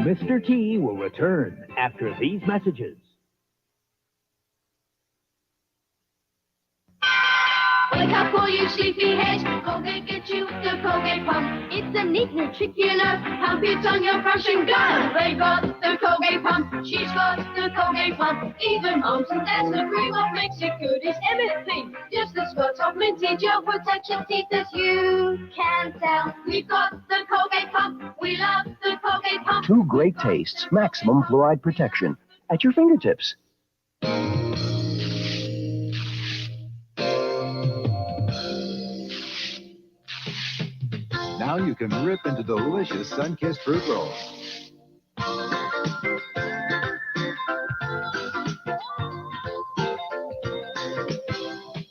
Mr. T will return after these messages. Look out for you sleepyheads, Colgate get you the Colgate pump. It's a neat little trick, you know, how it's on your brush and gun. They got the Colgate pump, she's got the Colgate pump. Even Moms and Dads agree what makes it good is MFP. Just the squirts of minty gel protects your teeth as you can tell. We've got the Colgate pump, we love the Colgate pump. 2 great tastes, maximum fluoride protection at your fingertips. Now you can rip into delicious sun-kissed fruit rolls.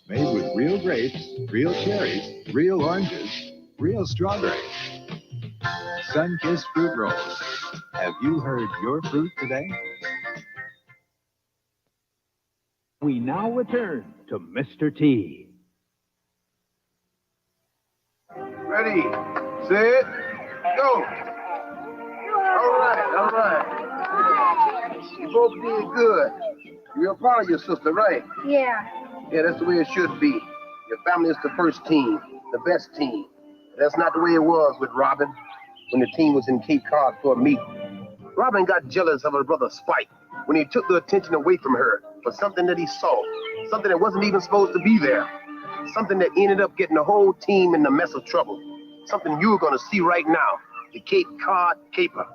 Made with real grapes, real cherries, real oranges, real strawberries. Sun-kissed fruit rolls. Have you heard your fruit today? We now return to Mr. T. Ready, set, go. All right. You both did good. You're proud of your sister, right? Yeah. Yeah, that's the way it should be. Your family is the first team, the best team. That's not the way it was with Robin when the team was in Cape Cod for a meet. Robin got jealous of her brother Spike when he took the attention away from her for something that he saw, something that wasn't even supposed to be there, something that ended up getting the whole team in the mess of trouble, something you're going to see right now, the Cape Cod Caper.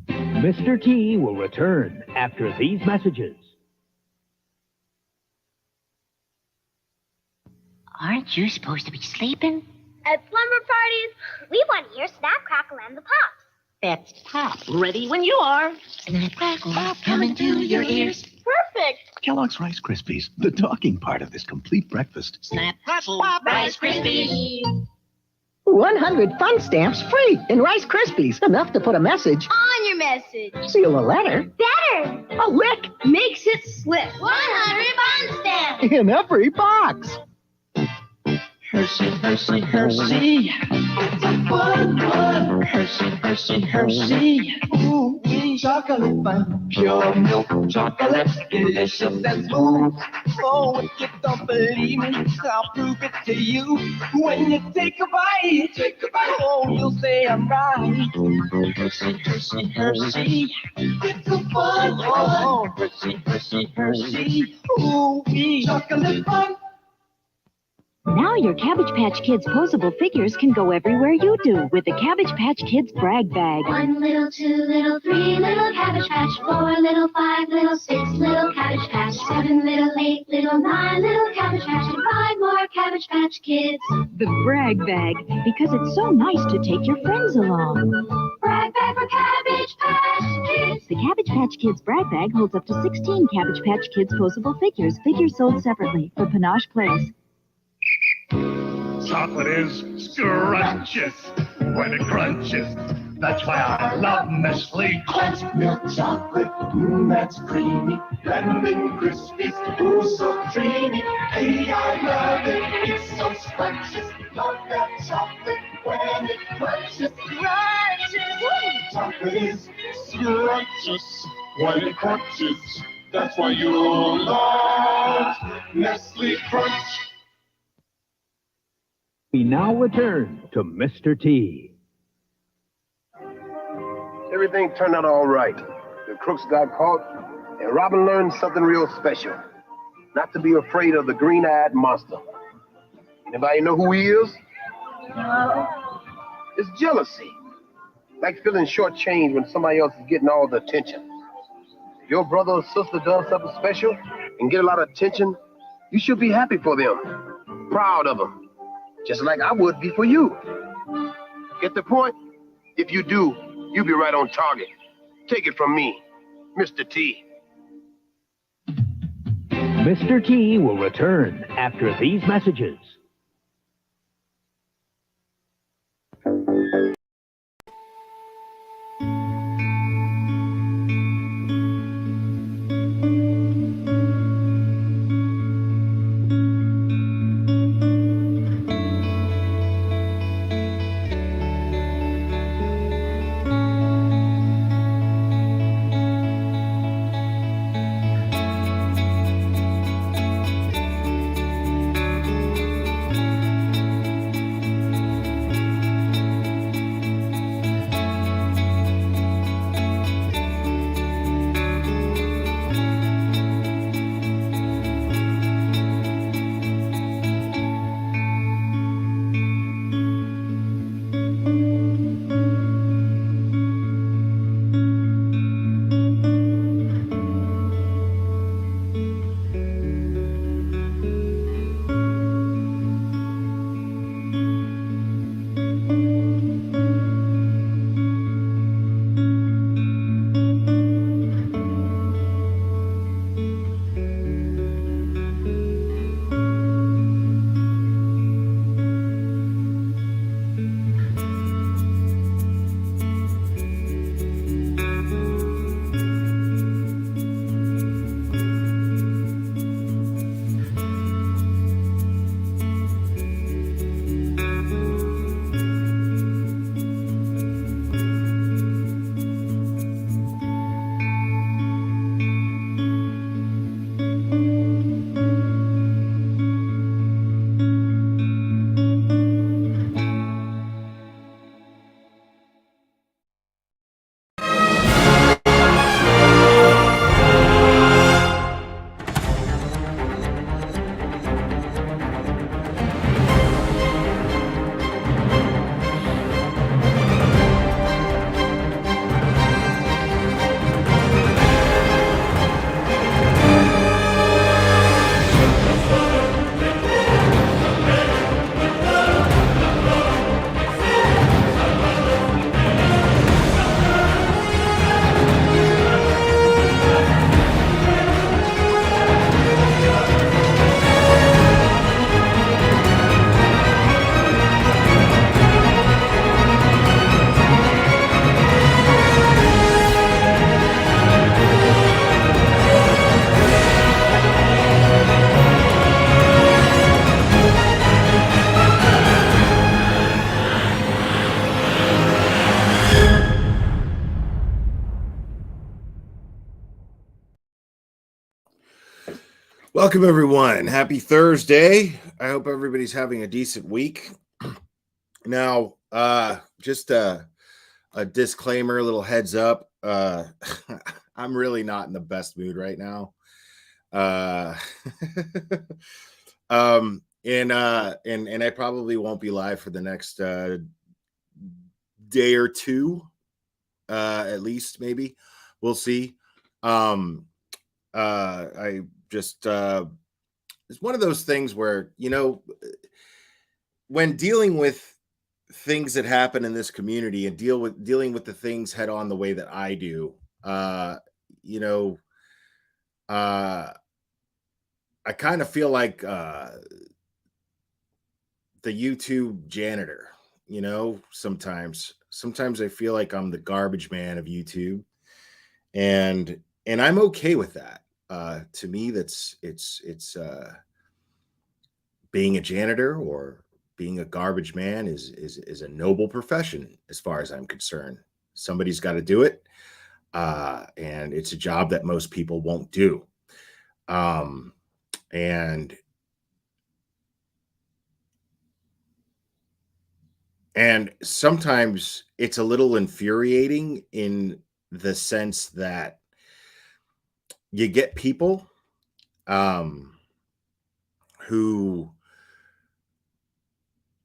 Mr. T will return after these messages. Aren't you supposed to be sleeping? At slumber parties, we want to hear Snap, Crackle, and the Pops. That's Pop. Ready when you are. Snap, crackle, pop, coming to your ears. Perfect. Kellogg's Rice Krispies, the talking part of this complete breakfast. Snap, crackle, pop, Rice Krispies. 100 fun stamps free in Rice Krispies. Enough to put a message On your message. seal a letter, Better. a lick Makes it slip. 100 bond stamps. in every box. Hershey, Hershey, Hershey. It's a fun one. Hershey, Hershey, Hershey. Ooh, chocolate fun. Pure milk chocolate. Delicious and smooth. Oh, if you don't believe me, I'll prove it to you. When you take a bite, oh, you'll say I'm right. Hershey, Hershey, Hershey. It's a fun one. Oh, Hershey, Hershey, Hershey. Ooh, chocolate fun. Now your Cabbage Patch Kids posable figures can go everywhere you do with the Cabbage Patch Kids brag bag. 1 little, 2 little, 3 little Cabbage Patch, 4 little, 5 little, 6 little Cabbage Patch, 7 little, 8 little, 9 little Cabbage Patch, and 5 more Cabbage Patch Kids. The brag bag, because it's so nice to take your friends along. Brag bag for Cabbage Patch Kids. The Cabbage Patch Kids brag bag holds up to 16 Cabbage Patch Kids posable figures. Figures sold separately for Panache Place. Chocolate is scrumptious when it crunches. That's why I love Nestle Crunch Milk Chocolate. That's creamy, lemon crispy, so dreamy. Hey, I love it. It's so scrumptious. Love that chocolate when it crunches. Chocolate is scrumptious when it crunches. That's why you love Nestle Crunch. We now return to Mr. T. Everything turned out all right. The The crooks got caught, and Robin learned something real special. Not to be afraid of the green-eyed monster. Anybody know who he is? No. It's jealousy. Like feeling shortchanged when somebody else is getting all the attention. If your brother or sister does something special and get a lot of attention, you should be happy for them, proud of them, just like I would be for you. Get the point? If you do, you'll be right on target. Take it from me, Mr. T. Mr. T will return after these messages. Welcome, everyone. Happy Thursday. I hope everybody's having a decent week. Now, just a disclaimer, a little heads up. I'm really not in the best mood right now. And I probably won't be live for the next day or two, at least, maybe. We'll see. I just it's one of those things where, when dealing with things that happen in this community and dealing with the things head on the way that I do, I kind of feel like the YouTube janitor, sometimes I feel like I'm the garbage man of YouTube, and I'm okay with that. To me, it's being a janitor or being a garbage man is a noble profession as far as I'm concerned. Somebody's got to do it, and it's a job that most people won't do. And sometimes it's a little infuriating in the sense that you get people who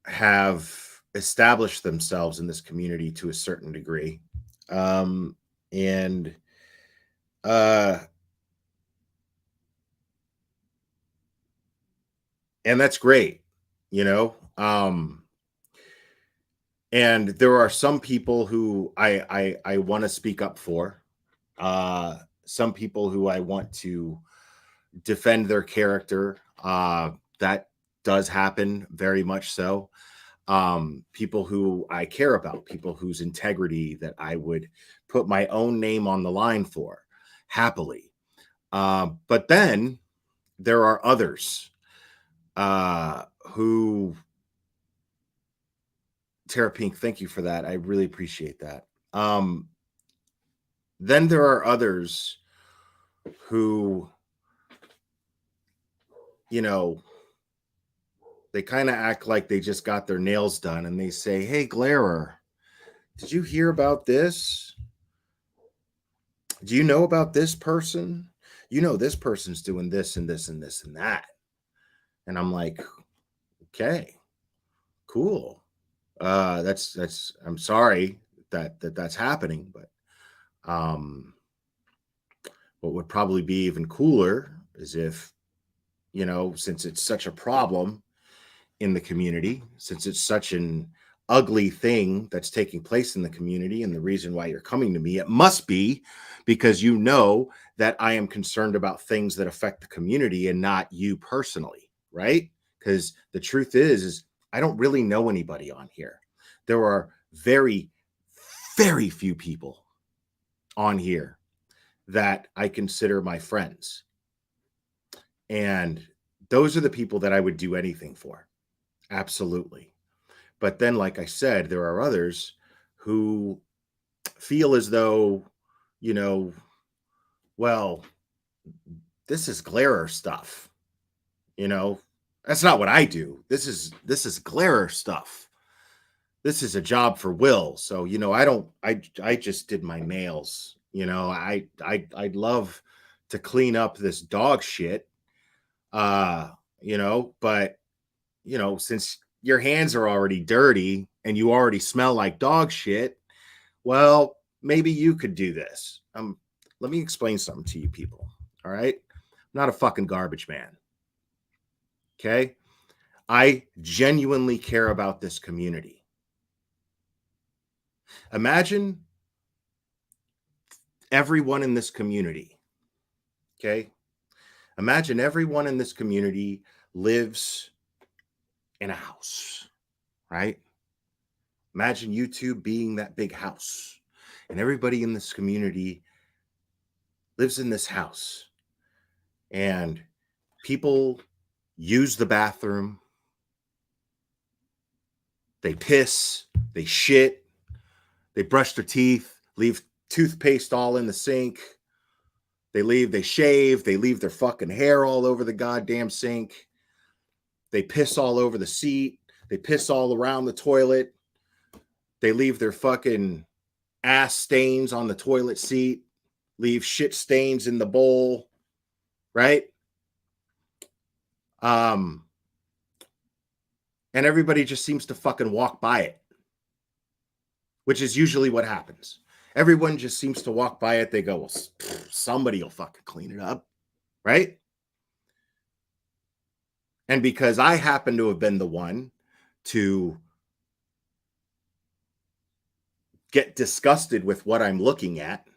have established themselves in this community to a certain degree. And that's great, you know. And there are some people who I want to speak up for. Some people who I want to defend their character. That does happen very much so. People who I care about, people whose integrity that I would put my own name on the line for happily. But then there are others who, Tara Pink, thank you for that. I really appreciate that. Then there are others who, you know, they kind of act like they just got their nails done and they say, "Hey, Glarer, did you hear about this? Do you know about this person? You know, this person's doing this and this and this and that." And I'm like, okay, cool. That's I'm sorry that's happening, but what would probably be even cooler is if, you know, since it's such a problem in the community, since it's such an ugly thing that's taking place in the community, and the reason why you're coming to me, it must be because you know that I am concerned about things that affect the community and not you personally, right? Because the truth is I don't really know anybody on here. There are very, very few people on here that I consider my friends. And those are the people that I would do anything for. Absolutely. But then, like I said, there are others who feel as though, you know, well, this is Glarer stuff. You know, that's not what I do. This is Glarer stuff. This is a job for Will. So, you know, I just did my nails. You know, I'd love to clean up this dog shit. You know, but you know, since your hands are already dirty and you already smell like dog shit, well, maybe you could do this. Let me explain something to you people. All right. I'm not a fucking garbage man. Okay. I genuinely care about this community. Imagine everyone in this community. Okay. Imagine everyone in this community lives in a house, right? Imagine YouTube being that big house, and everybody in this community lives in this house, and people use the bathroom, they piss, they shit, they brush their teeth, leave toothpaste all in the sink, they shave, they leave their fucking hair all over the goddamn sink, they piss all over the seat, they piss all around the toilet, they leave their fucking ass stains on the toilet seat, leave shit stains in the bowl, right? And everybody just seems to fucking walk by it, which is usually what happens. Everyone just seems to walk by it. They go, well, somebody will fucking clean it up, right? And because I happen to have been the one to get disgusted with what I'm looking at,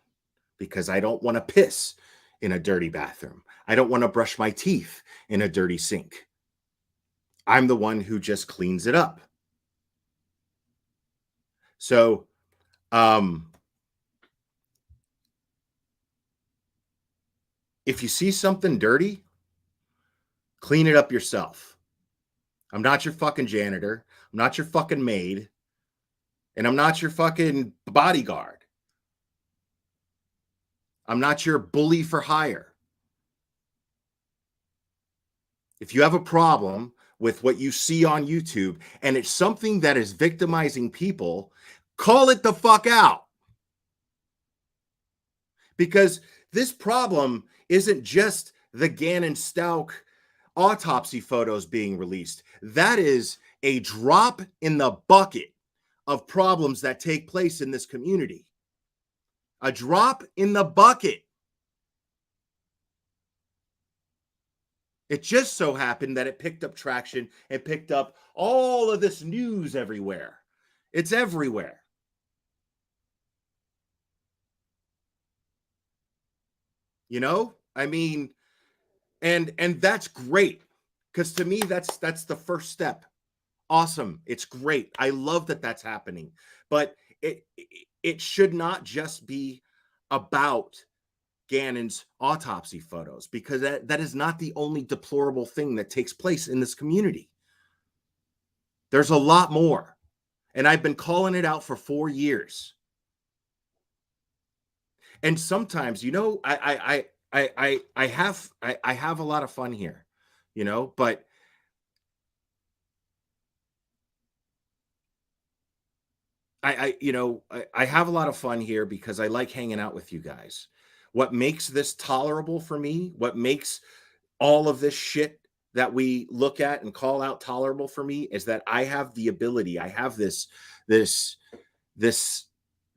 because I don't want to piss in a dirty bathroom. I don't want to brush my teeth in a dirty sink. I'm the one who just cleans it up. So, if you see something dirty, clean it up yourself. I'm not your fucking janitor. I'm not your fucking maid. And I'm not your fucking bodyguard. I'm not your bully for hire. If you have a problem with what you see on YouTube and it's something that is victimizing people, call it the fuck out. Because this problem isn't just the Gannon Stauch autopsy photos being released. That is a drop in the bucket of problems that take place in this community. A drop in the bucket. It just so happened that it picked up traction and picked up all of this news everywhere. It's everywhere. You know, I mean, and that's great, because to me that's the first step. Awesome. It's great. I love that that's happening, but it should not just be about Gannon's autopsy photos, because that is not the only deplorable thing that takes place in this community. There's a lot more, and I've been calling it out for 4 years. And sometimes, you know, I have a lot of fun here, you know, but I have a lot of fun here because I like hanging out with you guys. What makes this tolerable for me, what makes all of this shit that we look at and call out tolerable for me, is that I have the ability, I have this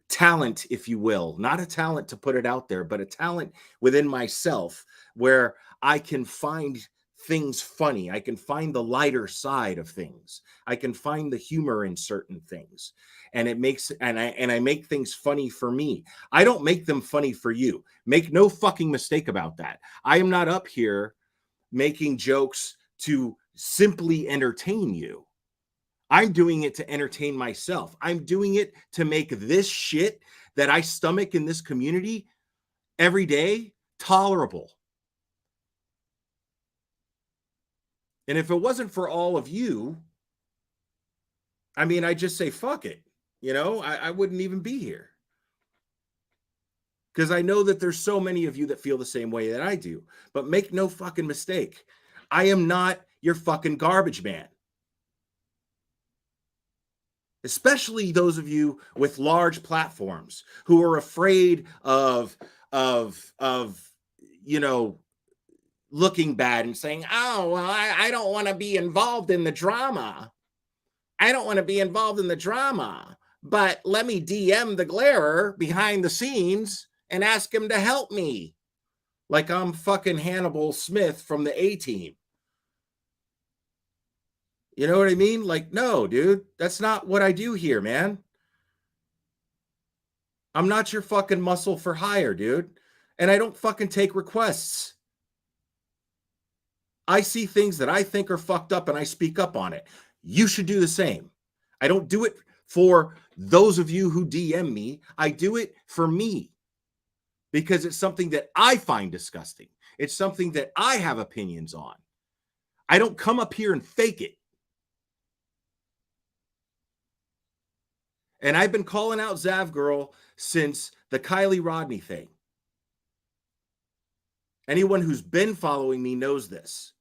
talent, if you will, not a talent to put it out there, but a talent within myself where I can find things funny. I can find the lighter side of things. I can find the humor in certain things. And it makes, and I make things funny for me. I don't make them funny for you. Make no fucking mistake about that. I am not up here making jokes to simply entertain you. I'm doing it to entertain myself. I'm doing it to make this shit that I stomach in this community every day tolerable. And if it wasn't for all of you, I mean, I just say, fuck it. You know, I wouldn't even be here. Because I know that there's so many of you that feel the same way that I do. But make no fucking mistake. I am not your fucking garbage man. Especially those of you with large platforms who are afraid of you know, looking bad and saying, oh, well, I don't want to be involved in the drama. I don't want to be involved in the drama, but let me DM the glarer behind the scenes and ask him to help me. Like I'm fucking Hannibal Smith from the A-Team. You know what I mean? Like, no, dude, that's not what I do here, man. I'm not your fucking muscle for hire, dude. And I don't fucking take requests. I see things that I think are fucked up and I speak up on it. You should do the same. I don't do it for those of you who DM me. I do it for me because it's something that I find disgusting. It's something that I have opinions on. I don't come up here and fake it. And I've been calling out Zav Girl since the Kylie Rodney thing. Anyone who's been following me knows this.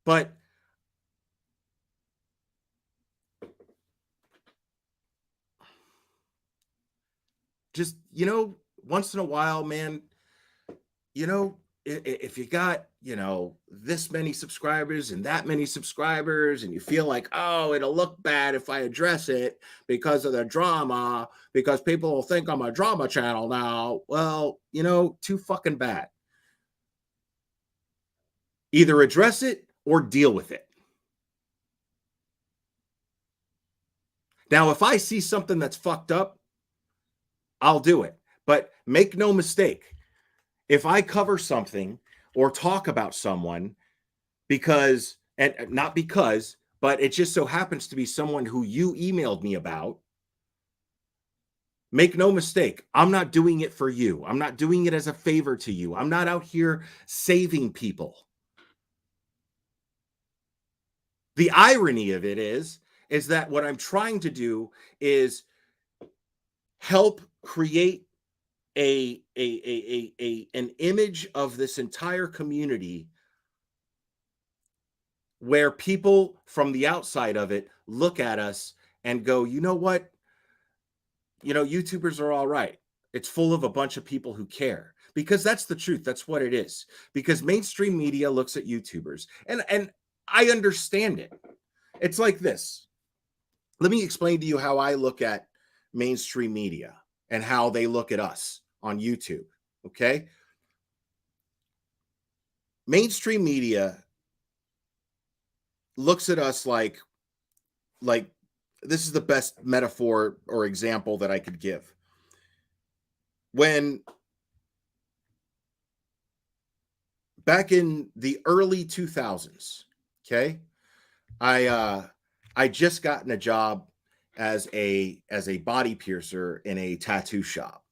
But just, you know, once in a while, man, you know, if you got, you know, this many subscribers and that many subscribers, and you feel like, oh, it'll look bad if I address it because of the drama, because people will think I'm a drama channel now. Well, you know, too fucking bad. Either address it or deal with it. Now, if I see something that's fucked up, I'll do it. But make no mistake, if I cover something or talk about someone because, and not because, but it just so happens to be someone who you emailed me about, make no mistake, I'm not doing it for you. I'm not doing it as a favor to you. I'm not out here saving people. The irony of it is that what I'm trying to do is help create an image of this entire community where people from the outside of it look at us and go, you know what? You know, YouTubers are all right. It's full of a bunch of people who care. because that's the truth. That's what it is. Because mainstream media looks at YouTubers, and I understand it. It's like this. Let me explain to you how I look at mainstream media and how they look at us on YouTube. Okay. Mainstream media looks at us like this is the best metaphor or example that I could give. When back in the early 2000s, okay, I just gotten a job as a body piercer in a tattoo shop.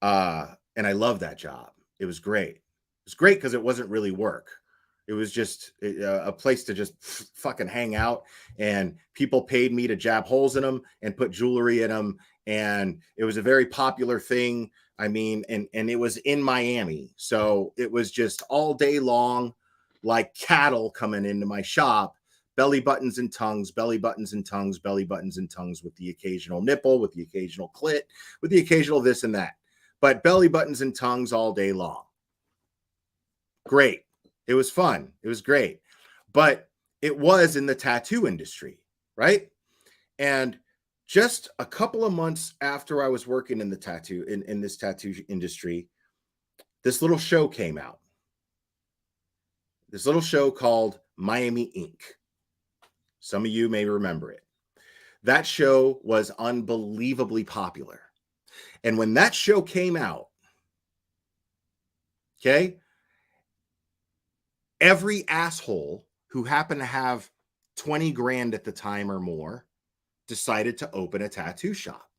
And I loved that job. It was great. It was great because it wasn't really work. It was just a place to just fucking hang out, and people paid me to jab holes in them and put jewelry in them. And it was a very popular thing. I mean, and it was in Miami. So it was just all day long, like cattle coming into my shop, belly buttons and tongues, belly buttons and tongues, belly buttons and tongues, with the occasional nipple, with the occasional clit, with the occasional this and that. But belly buttons and tongues all day long. Great. It was fun. It was great. But it was in the tattoo industry, right? And just a couple of months after I was working in the tattoo, in this tattoo industry, this little show came out. This little show called Miami Ink. Some of you may remember it. That show was unbelievably popular. And when that show came out, okay, every asshole who happened to have 20 grand at the time or more decided to open a tattoo shop,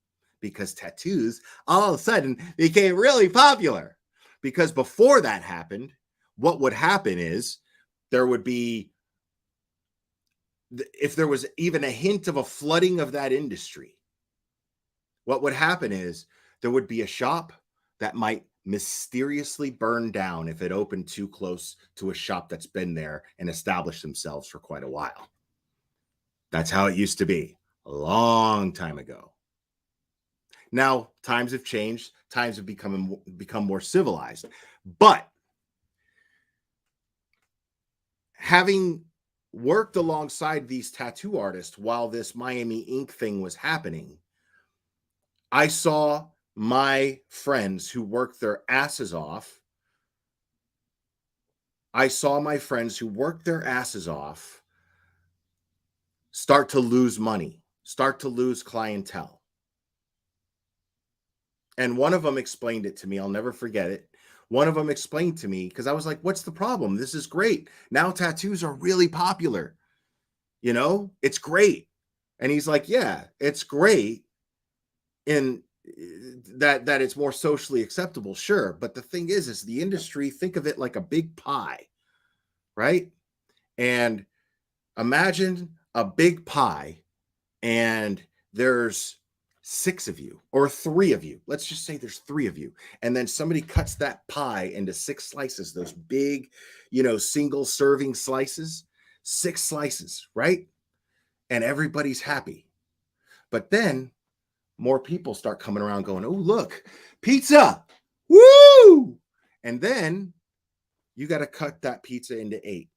because tattoos all of a sudden became really popular. Because before that happened, what would happen is there would be, if there was even a hint of a flooding of that industry, what would happen is there would be a shop that might mysteriously burn down if it opened too close to a shop that's been there and established themselves for quite a while. That's how it used to be a long time ago. Now, times have changed. Times have become more civilized. But having worked alongside these tattoo artists while this Miami Ink thing was happening, I saw my friends who worked their asses off. Start to lose money, start to lose clientele. And one of them explained it to me. I'll never forget it. One of them explained to me, because I was like, what's the problem? This is great. Now tattoos are really popular. You know, it's great. And he's like, yeah, it's great in that it's more socially acceptable, sure. But the thing is the industry, think of it like a big pie, right? And imagine a big pie, and there's 6 of you or 3 of you. Let's just say there's 3 of you. And then somebody cuts that pie into 6 slices, those big, single serving slices, 6 slices, right? And everybody's happy. But then more people start coming around going, oh, look, pizza. Woo! And then you got to cut that pizza into 8.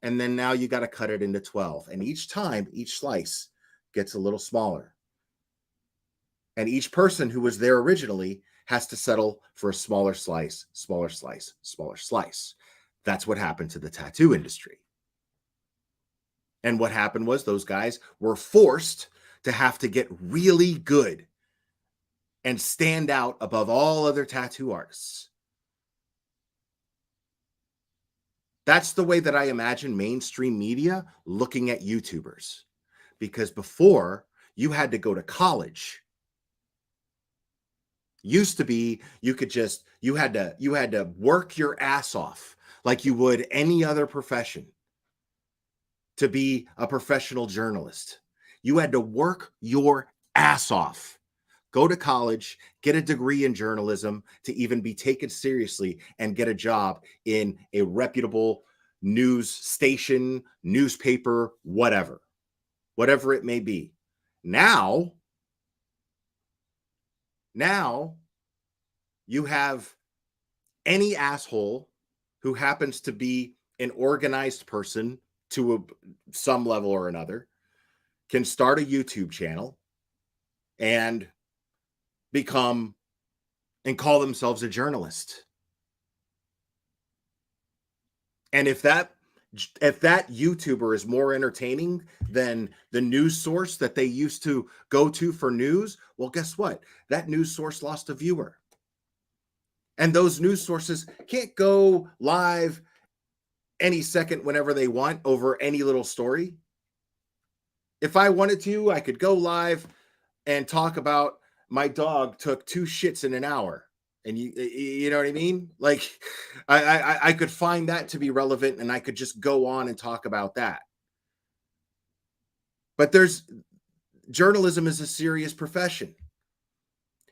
And then now you got to cut it into 12. And each time, each slice gets a little smaller. And each person who was there originally has to settle for a smaller slice, smaller slice, smaller slice. That's what happened to the tattoo industry. And what happened was those guys were forced to have to get really good and stand out above all other tattoo artists. That's the way that I imagine mainstream media looking at YouTubers. Because before, you had to go to college. Used to be, you had to work your ass off like you would any other profession to be a professional journalist. You had to work your ass off, go to college, get a degree in journalism to even be taken seriously and get a job in a reputable news station, newspaper, whatever it may be. Now you have any asshole who happens to be an organized person to some level or another can start a YouTube channel and become and call themselves a journalist. And if that YouTuber is more entertaining than the news source that they used to go to for news, well, guess what? That news source lost a viewer. And those news sources can't go live any second whenever they want over any little story. If I wanted to, I could go live and talk about my dog took 2 shits in an hour. And you know what I mean? Like I could find that to be relevant and I could just go on and talk about that. But journalism is a serious profession.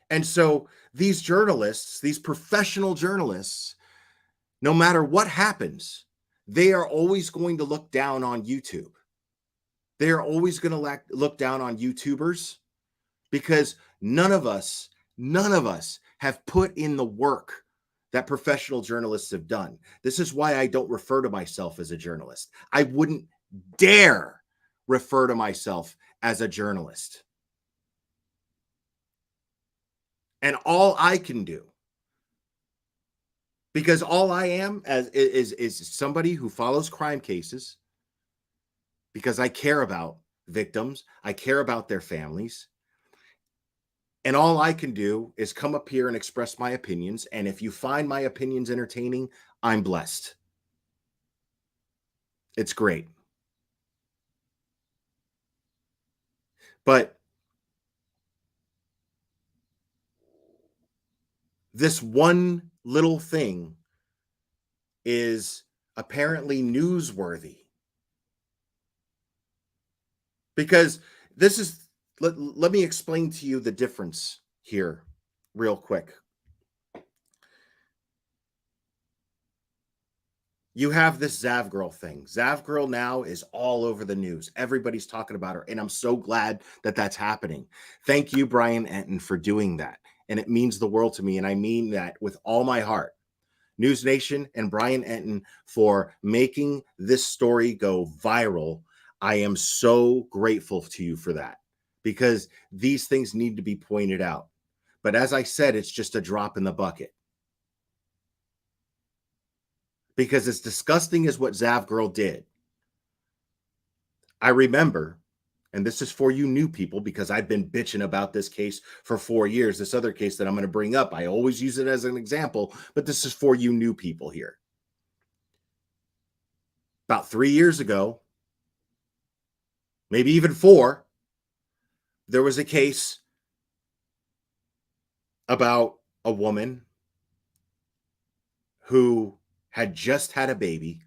And so these journalists, these professional journalists, no matter what happens, they are always going to look down on YouTube. They are always going to look down on YouTubers because none of us have put in the work that professional journalists have done. This is why I don't refer to myself as a journalist. I wouldn't dare refer to myself as a journalist. And all I can do, because all I am is somebody who follows crime cases, because I care about victims, I care about their families. And all I can do is come up here and express my opinions. And if you find my opinions entertaining, I'm blessed. It's great. But this one little thing is apparently newsworthy. Because this is, let me explain to you the difference here real quick. You have this Zavgirl thing. Zavgirl now is all over the news. Everybody's talking about her, and I'm so glad that that's happening. Thank you, Brian Enton, for doing that. And it means the world to me, and I mean that with all my heart. News Nation and Brian Enton for making this story go viral. I am so grateful to you for that, because these things need to be pointed out. But as I said, it's just a drop in the bucket. Because as disgusting as what Zavgirl did, I remember, and this is for you new people, because I've been bitching about this case for 4 years. This other case that I'm going to bring up, I always use it as an example, but this is for you new people here. About 3 years ago, maybe even 4, there was a case about a woman who had just had a baby.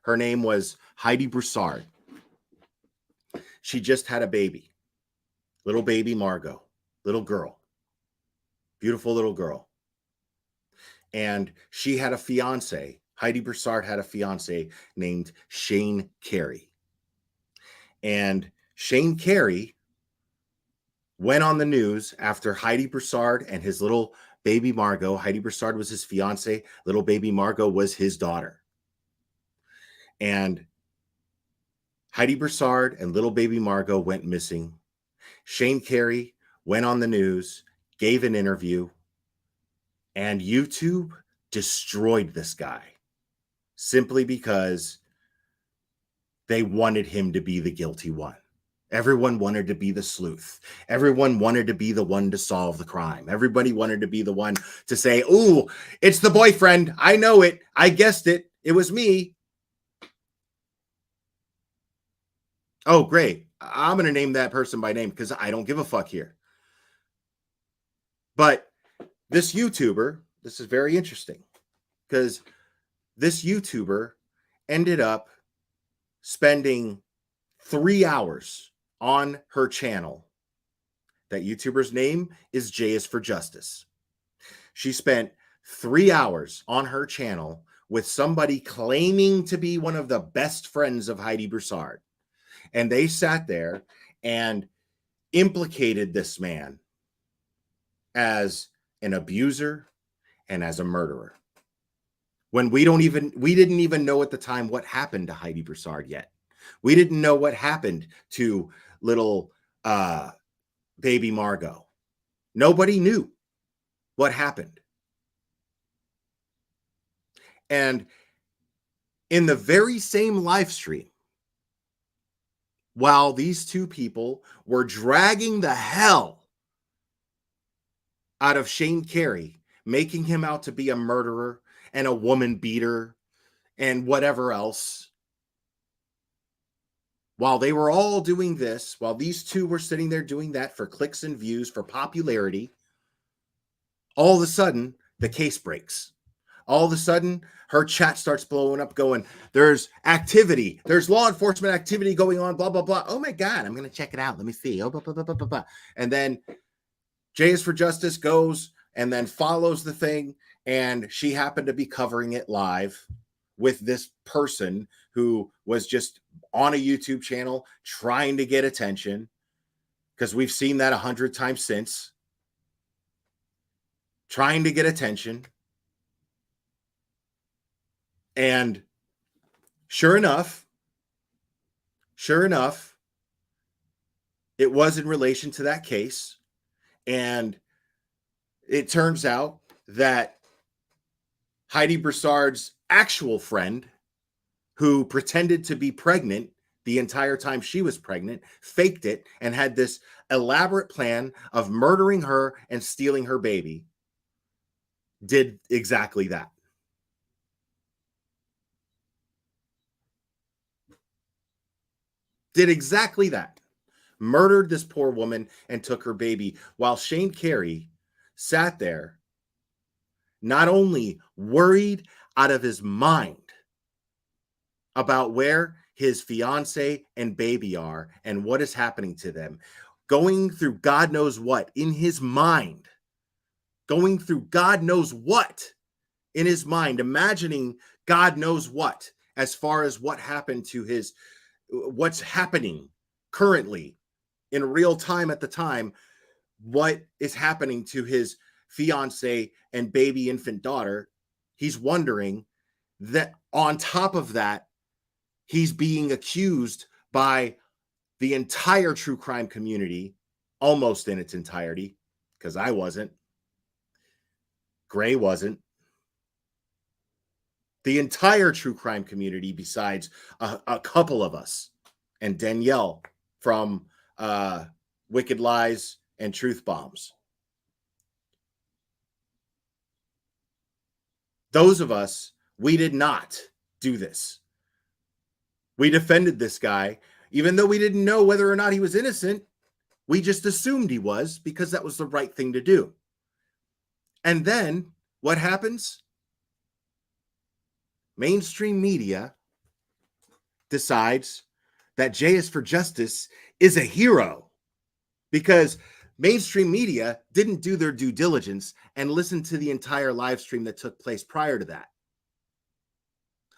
Her name was Heidi Broussard. She just had a baby. Little baby Margot. Little girl. Beautiful little girl. And she had a fiance. Heidi Broussard had a fiance named Shane Carey. And Shane Carey went on the news after Heidi Broussard and his little baby Margot. Heidi Broussard was his fiance. Little baby Margot was his daughter. And Heidi Broussard and little baby Margot went missing. Shane Carey went on the news, gave an interview, and YouTube destroyed this guy simply because they wanted him to be the guilty one. Everyone wanted to be the sleuth. Everyone wanted to be the one to solve the crime. Everybody wanted to be the one to say, "Ooh, it's the boyfriend. I know it. I guessed it. It was me." Oh, great. I'm going to name that person by name because I don't give a fuck here. But this YouTuber, this is very interesting because this YouTuber ended up spending 3 hours on her channel. That YouTuber's name is J is for Justice. She spent 3 hours on her channel with somebody claiming to be one of the best friends of Heidi Broussard. And they sat there and implicated this man as an abuser and as a murderer. when we didn't even know at the time what happened to Heidi Broussard yet. We didn't know what happened to little baby Margot. Nobody knew what happened. And in the very same live stream, while these two people were dragging the hell out of Shane Carey, making him out to be a murderer and a woman beater and whatever else, while they were all doing this, while these two were sitting there doing that for clicks and views, for popularity, all of a sudden, the case breaks. All of a sudden, her chat starts blowing up going, there's activity. There's law enforcement activity going on, blah, blah, blah. Oh, my God, I'm going to check it out. Let me see. Oh, blah, blah, blah, blah, blah, blah. And then J is for Justice goes and then follows the thing. And she happened to be covering it live with this person who was just on a YouTube channel trying to get attention, because we've seen that 100 times since. Trying to get attention. And sure enough, it was in relation to that case. And it turns out that Heidi Broussard's actual friend, who pretended to be pregnant the entire time she was pregnant, faked it, and had this elaborate plan of murdering her and stealing her baby, did exactly that. Did exactly that. Murdered this poor woman and took her baby, while Shane Carey sat there, not only worried out of his mind about where his fiance and baby are and what is happening to them, going through God knows what in his mind, imagining God knows what as far as what happened to what's happening currently in real time at the time, what is happening to his fiance and baby infant daughter. He's wondering that on top of that, he's being accused by the entire true crime community, almost in its entirety, because I wasn't. Gray wasn't. The entire true crime community, besides a couple of us, and Danielle from Wicked Lies and Truth Bombs. Those of us, we did not do this. We defended this guy, even though we didn't know whether or not he was innocent. We just assumed he was, because that was the right thing to do. And then what happens? Mainstream media decides that J is for Justice is a hero, because mainstream media didn't do their due diligence and listen to the entire live stream that took place prior to that.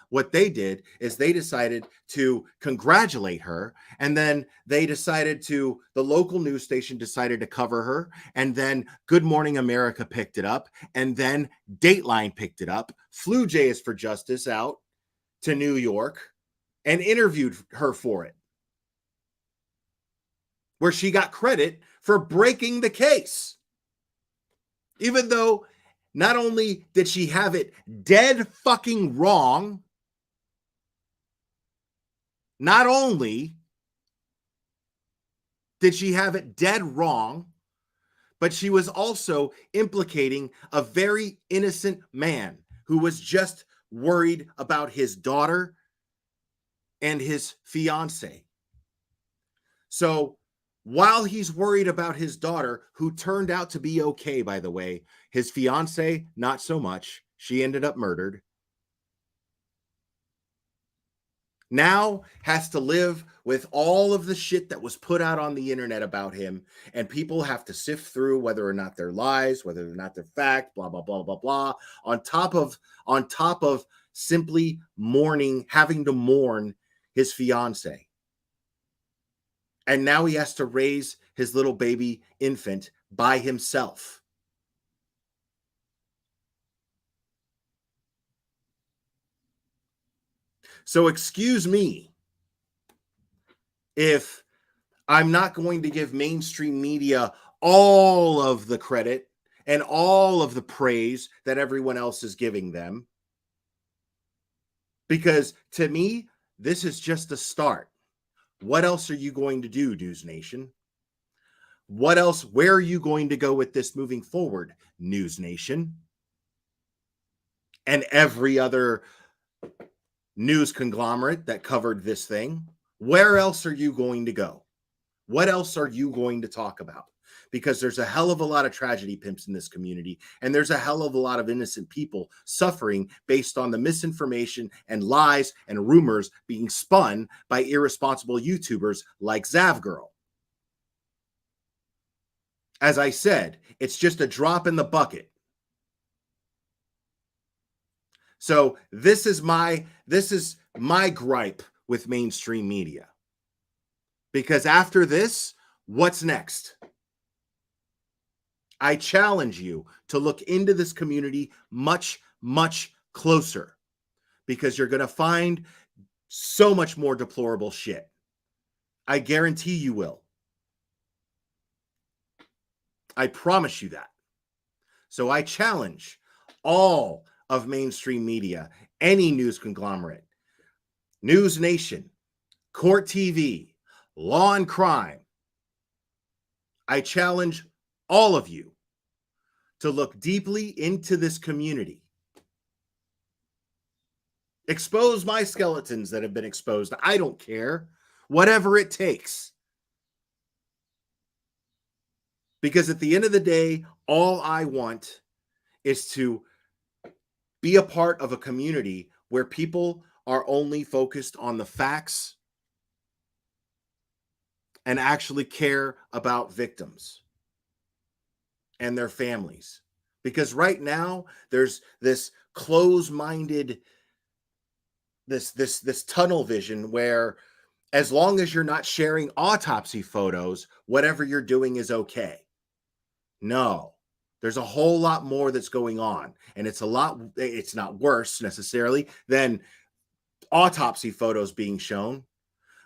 What they did is they decided to congratulate her, and then the local news station decided to cover her, and then Good Morning America picked it up, and then Dateline picked it up, flew J is for Justice out to New York and interviewed her for it, where she got credit for breaking the case. Even though not only did she have it dead fucking wrong, not only did she have it dead wrong, but she was also implicating a very innocent man who was just worried about his daughter and his fiance. So while he's worried about his daughter, who turned out to be okay, by the way, his fiance, not so much. She ended up murdered. Now has to live with all of the shit that was put out on the internet about him, and people have to sift through whether or not they're lies, whether or not they're fact, blah, blah, blah, blah, blah, on top of simply having to mourn his fiance. And now he has to raise his little baby infant by himself. So excuse me if I'm not going to give mainstream media all of the credit and all of the praise that everyone else is giving them. Because to me, this is just a start. What else are you going to do, News Nation? What else? Where are you going to go with this moving forward, News Nation? And every other news conglomerate that covered this thing. Where else are you going to go? What else are you going to talk about? Because there's a hell of a lot of tragedy pimps in this community, and there's a hell of a lot of innocent people suffering based on the misinformation and lies and rumors being spun by irresponsible YouTubers like Zavgirl. As I said, it's just a drop in the bucket. So this is my gripe with mainstream media. Because after this, what's next? I challenge you to look into this community much, much closer, because you're going to find so much more deplorable shit. I guarantee you will. I promise you that. So I challenge all of mainstream media, any news conglomerate, News Nation, Court TV, Law and Crime. I challenge all of you to look deeply into this community. Expose my skeletons that have been exposed. I don't care. Whatever it takes. Because at the end of the day, all I want is to be a part of a community where people are only focused on the facts and actually care about victims and their families. Because right now there's this close-minded, this tunnel vision where as long as you're not sharing autopsy photos, whatever you're doing is okay. No, there's a whole lot more that's going on, and it's not worse necessarily than autopsy photos being shown.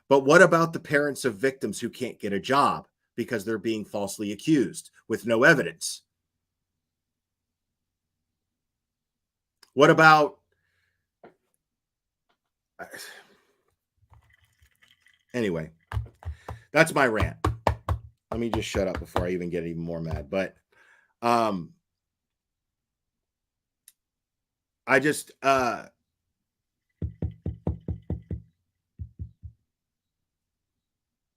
But what about the parents of victims who can't get a job because they're being falsely accused with no evidence? What about... Anyway, that's my rant. Let me just shut up before I even get even more mad. But I just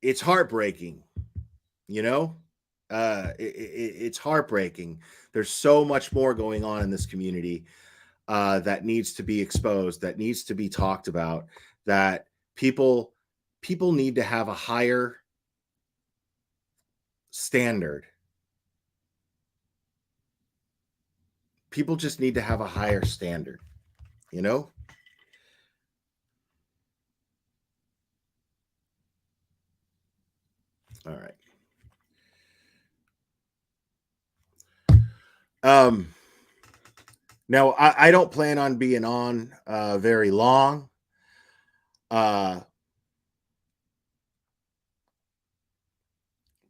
it's heartbreaking, you know? It's heartbreaking. There's so much more going on in this community that needs to be exposed, that needs to be talked about, that people need to have a higher standard. People just need to have a higher standard, you know? All right. Now I don't plan on being on very long.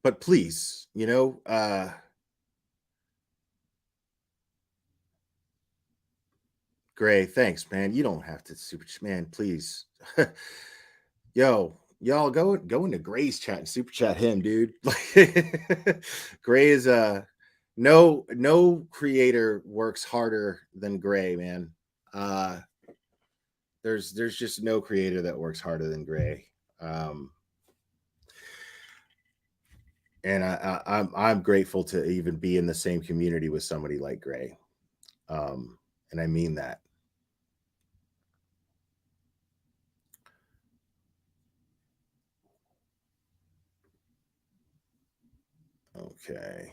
But please, you know, Gray, thanks, man. You don't have to super, man, please. Yo, y'all go into Gray's chat and super chat him, dude. Gray is no creator works harder than Gray, man. There's just no creator that works harder than Gray. And I'm grateful to even be in the same community with somebody like Gray. And I mean that. Okay.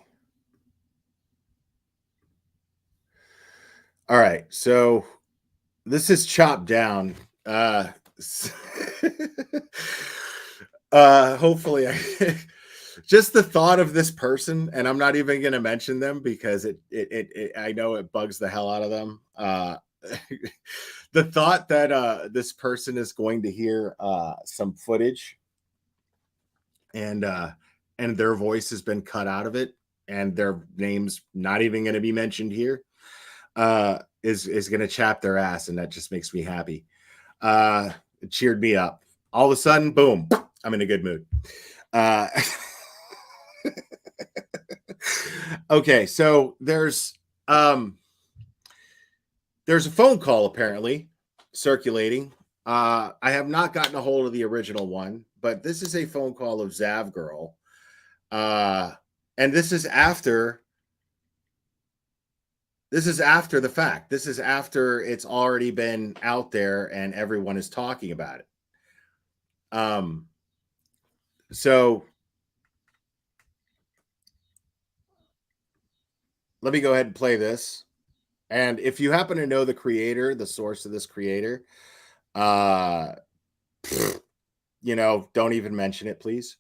All right. So this is chopped down. Hopefully just the thought of this person, and I'm not even going to mention them because it I know it bugs the hell out of them. the thought that this person is going to hear some footage and their voice has been cut out of it and their name's not even going to be mentioned here is going to chap their ass, and that just makes me happy. It cheered me up. All of a sudden, boom, I'm in a good mood. Okay, so there's a phone call apparently circulating. I have not gotten a hold of the original one, but this is a phone call of Zav Girl. And this is after the fact. This is after it's already been out there and everyone is talking about it. So let me go ahead and play this. And if you happen to know the creator, the source of this creator, don't even mention it, please.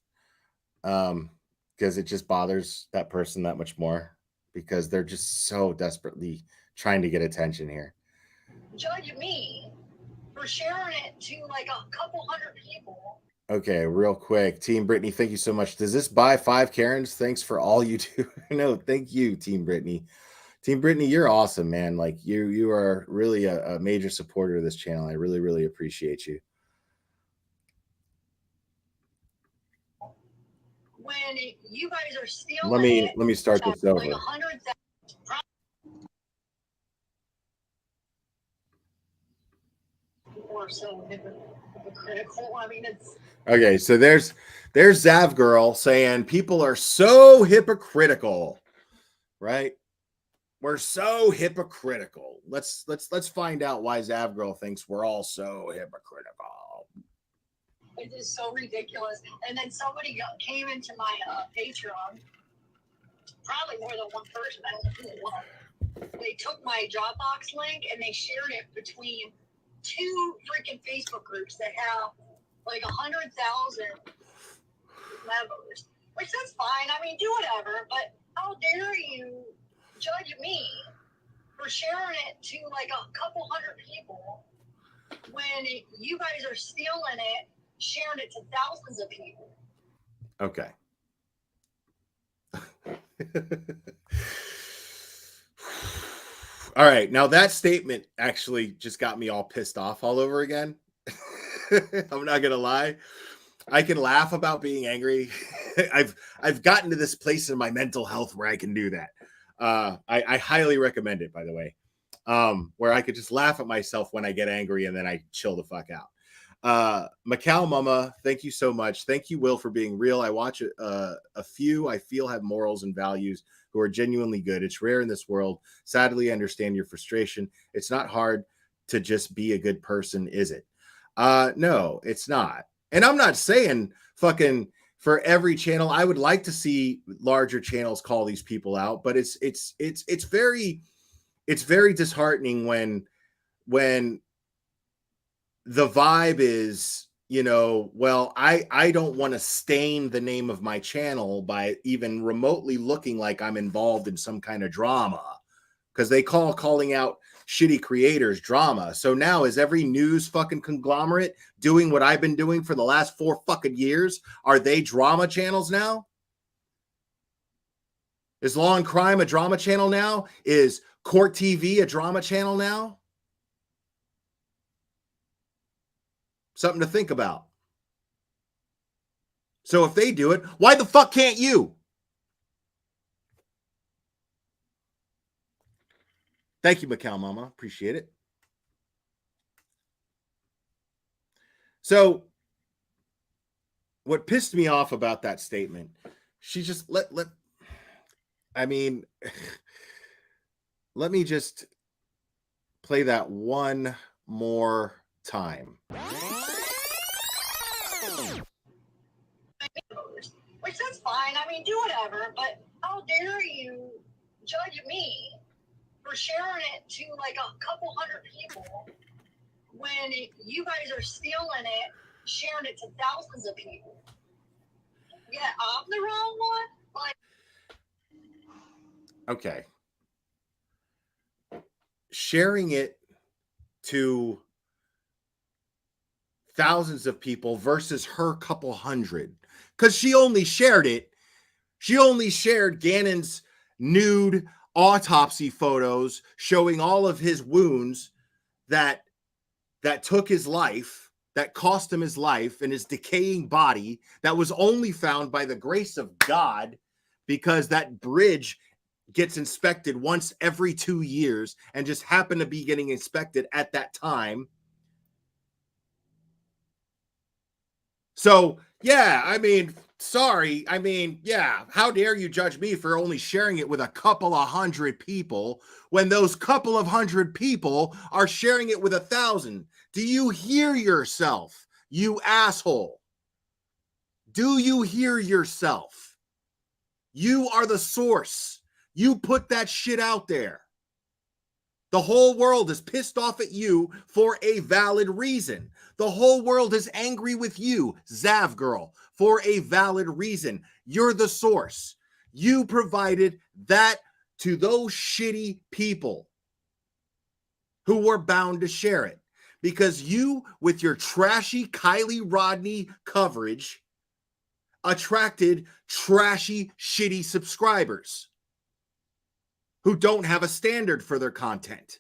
Because it just bothers that person that much more, because they're just so desperately trying to get attention here. Judge me for sharing it to like a couple hundred people. Okay, real quick. Team Brittany, thank you so much. Does this buy 5 Karens? Thanks for all you do. No, thank you, Team Brittany. Team Brittany, you're awesome, man. Like you are really a major supporter of this channel. I really, really appreciate you. When you guys are stealing let me start this over. Like 100,000. Or so hypocritical. I mean, it's okay. So there's Zav Girl saying people are so hypocritical, right? We're so hypocritical. Let's find out why Zav Girl thinks we're all so hypocritical. It is so ridiculous. And then somebody came into my Patreon, probably more than one person. I don't know who it was. They took my Dropbox link and they shared it between 2 freaking Facebook groups that have like 100,000 members. Which that's fine. I mean, do whatever. But how dare you judge me for sharing it to like a couple hundred people when you guys are stealing it, sharing it to thousands of people. Okay. All right. Now that statement actually just got me all pissed off all over again. I'm not going to lie. I can laugh about being angry. I've gotten to this place in my mental health where I can do that. I highly recommend it, by the way, where I could just laugh at myself when I get angry and then I chill the fuck out. Macau Mama, thank you so much. Thank you, Will, for being real. I watch a few I feel have morals and values who are genuinely good. It's rare in this world. Sadly, I understand your frustration. It's not hard to just be a good person, is it? No, it's not. And I'm not saying fucking for every channel. I would like to see larger channels call these people out, but it's very disheartening when the vibe is, well, I don't want to stain the name of my channel by even remotely looking like I'm involved in some kind of drama, because they calling out shitty creators drama. So now is every news fucking conglomerate doing what I've been doing for the last 4 fucking years? Are they drama channels now? Is Law and Crime a drama channel now? Is Court TV a drama channel now? Something to think about. So if they do it, why the fuck can't you? Thank you, Macau Mama. Appreciate it. So what pissed me off about that statement, she just let me just play that one more time. Which that's fine. I mean, do whatever. But how dare you judge me for sharing it to like a couple hundred people when you guys are stealing it, sharing it to thousands of people? Yeah, I'm the wrong one. Like, okay. Sharing it to thousands of people versus her couple hundred, because she only shared it. She only shared Gannon's nude autopsy photos showing all of his wounds that took his life, that cost him his life, and his decaying body that was only found by the grace of God, because that bridge gets inspected once every 2 years and just happened to be getting inspected at that time. So, yeah, I mean, sorry. I mean, yeah, how dare you judge me for only sharing it with a couple of hundred people when those couple of hundred people are sharing it with 1,000? Do you hear yourself, you asshole? Do you hear yourself? You are the source. You put that shit out there. The whole world is pissed off at you for a valid reason. The whole world is angry with you, Zav Girl, for a valid reason. You're the source. You provided that to those shitty people who were bound to share it. Because you, with your trashy Kylie Rodney coverage, attracted trashy, shitty subscribers who don't have a standard for their content.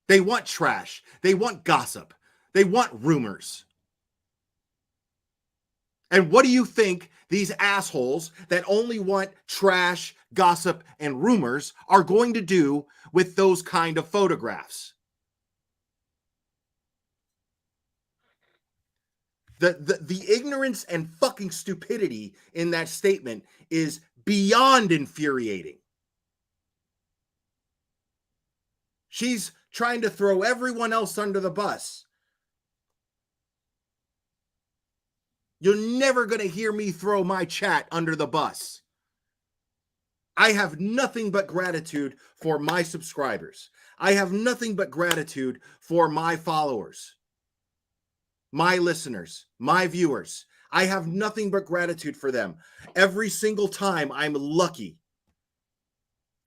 They want trash. They want gossip. They want rumors. And what do you think these assholes that only want trash, gossip, and rumors are going to do with those kind of photographs? The ignorance and fucking stupidity in that statement is beyond infuriating. She's trying to throw everyone else under the bus. You're never going to hear me throw my chat under the bus. I have nothing but gratitude for my subscribers. I have nothing but gratitude for my followers, my listeners, my viewers. I have nothing but gratitude for them. Every single time I'm lucky.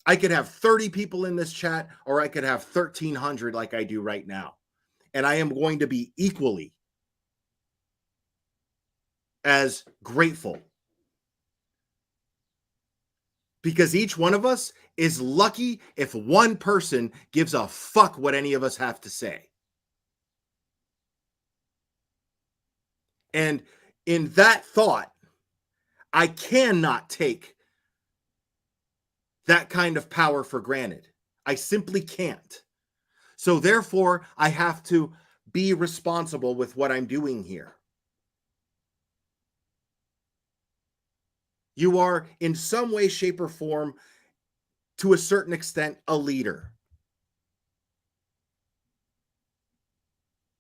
I could have 30 people in this chat, or I could have 1,300 like I do right now. And I am going to be equally as grateful. Because each one of us is lucky if one person gives a fuck what any of us have to say. And in that thought, I cannot take that kind of power for granted. I simply can't. So therefore, I have to be responsible with what I'm doing here. You are in some way, shape, or form, to a certain extent, a leader.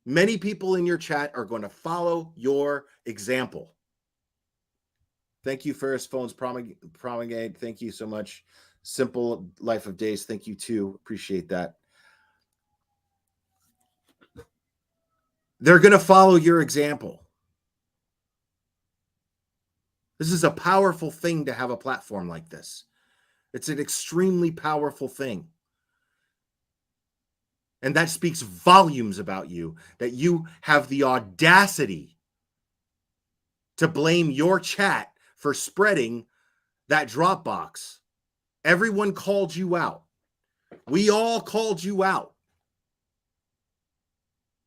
Many people in your chat are going to follow your example. Thank you, Ferris Phones Promulgate. Thank you so much. Simple Life of Days. Thank you too. Appreciate that. They're going to follow your example. This is a powerful thing to have a platform like this. It's an extremely powerful thing. And that speaks volumes about you, that you have the audacity to blame your chat for spreading that Dropbox. Everyone called you out. We all called you out.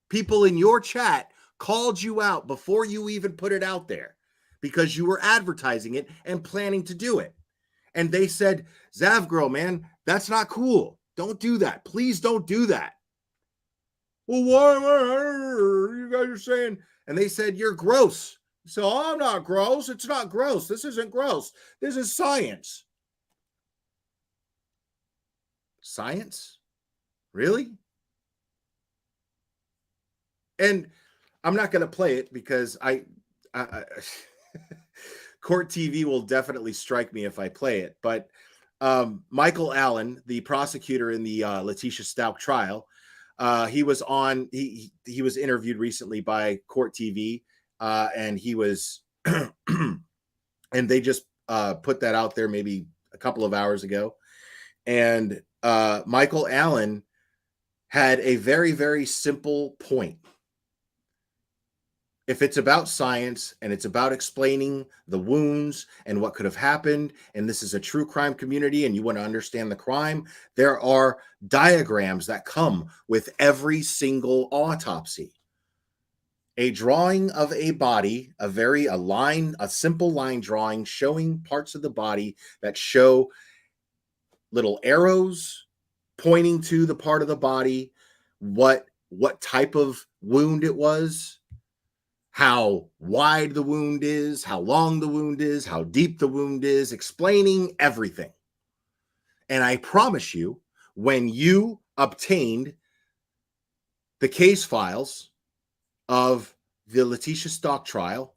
People in your chat called you out before you even put it out there because you were advertising it and planning to do it. And they said, Zav Girl, man, that's not cool. Don't do that. Please don't do that. Well, why you guys are saying? And they said, you're gross. So I'm not gross. It's not gross. This isn't gross. This is science. Science? Really? And I'm not going to play it because I Court TV will definitely strike me if I play it. But Michael Allen, the prosecutor in the Letitia Stout trial, he was on. He was interviewed recently by Court TV, and he was, and they just put that out there maybe a couple of hours ago. And Michael Allen had a very, very simple point. If it's about science and it's about explaining the wounds and what could have happened, and this is a true crime community and you want to understand the crime, there are diagrams that come with every single autopsy. A drawing of a body, a simple line drawing showing parts of the body that show little arrows pointing to the part of the body, what type of wound it was, how wide the wound is, how long the wound is, how deep the wound is, explaining everything. And I promise you, when you obtained the case files of the Letitia Stock trial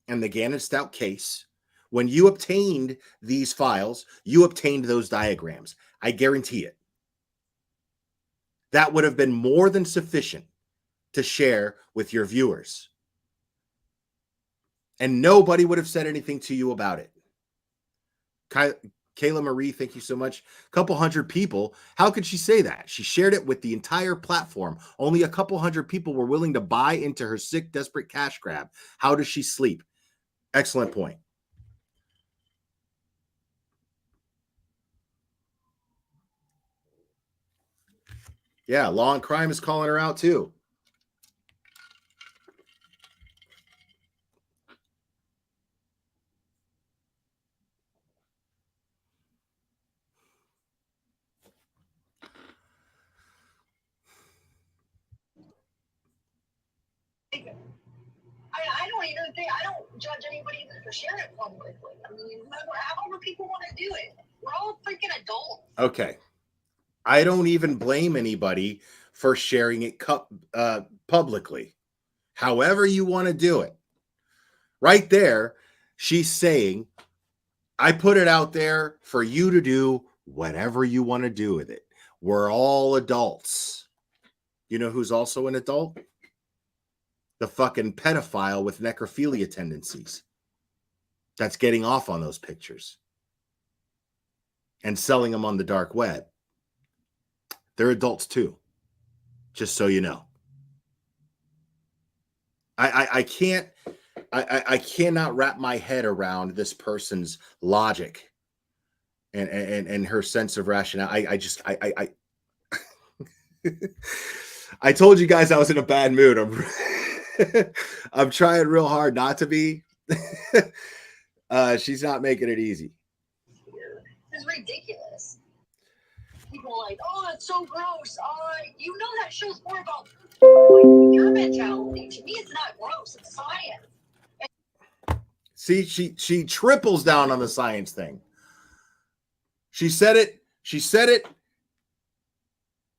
and the Gannon Stout case, when you obtained these files, you obtained those diagrams. I guarantee it. That would have been more than sufficient to share with your viewers. And nobody would have said anything to you about it. Kayla Marie, thank you so much. A couple hundred people. How could she say that? She shared it with the entire platform. Only a couple hundred people were willing to buy into her sick, desperate cash grab. How does she sleep? Excellent point. Yeah, Law and Crime is calling her out too. I don't even think, I don't judge anybody for sharing it publicly. I mean, however people want to do it. We're all freaking adults. Okay. I don't even blame anybody for sharing it publicly. However you want to do it. Right there, she's saying, I put it out there for you to do whatever you want to do with it. We're all adults. You know who's also an adult? The fucking pedophile with necrophilia tendencies that's getting off on those pictures and selling them on the dark web. They're adults too, just so you know. I cannot wrap my head around this person's logic and her sense of rationale. I told you guys I was in a bad mood. I'm trying real hard not to be. She's not making it easy. It's ridiculous. People are like, oh, that's so gross. You know that show's more about your mentality. To me, it's not gross. It's science. See, she triples down on the science thing. She said it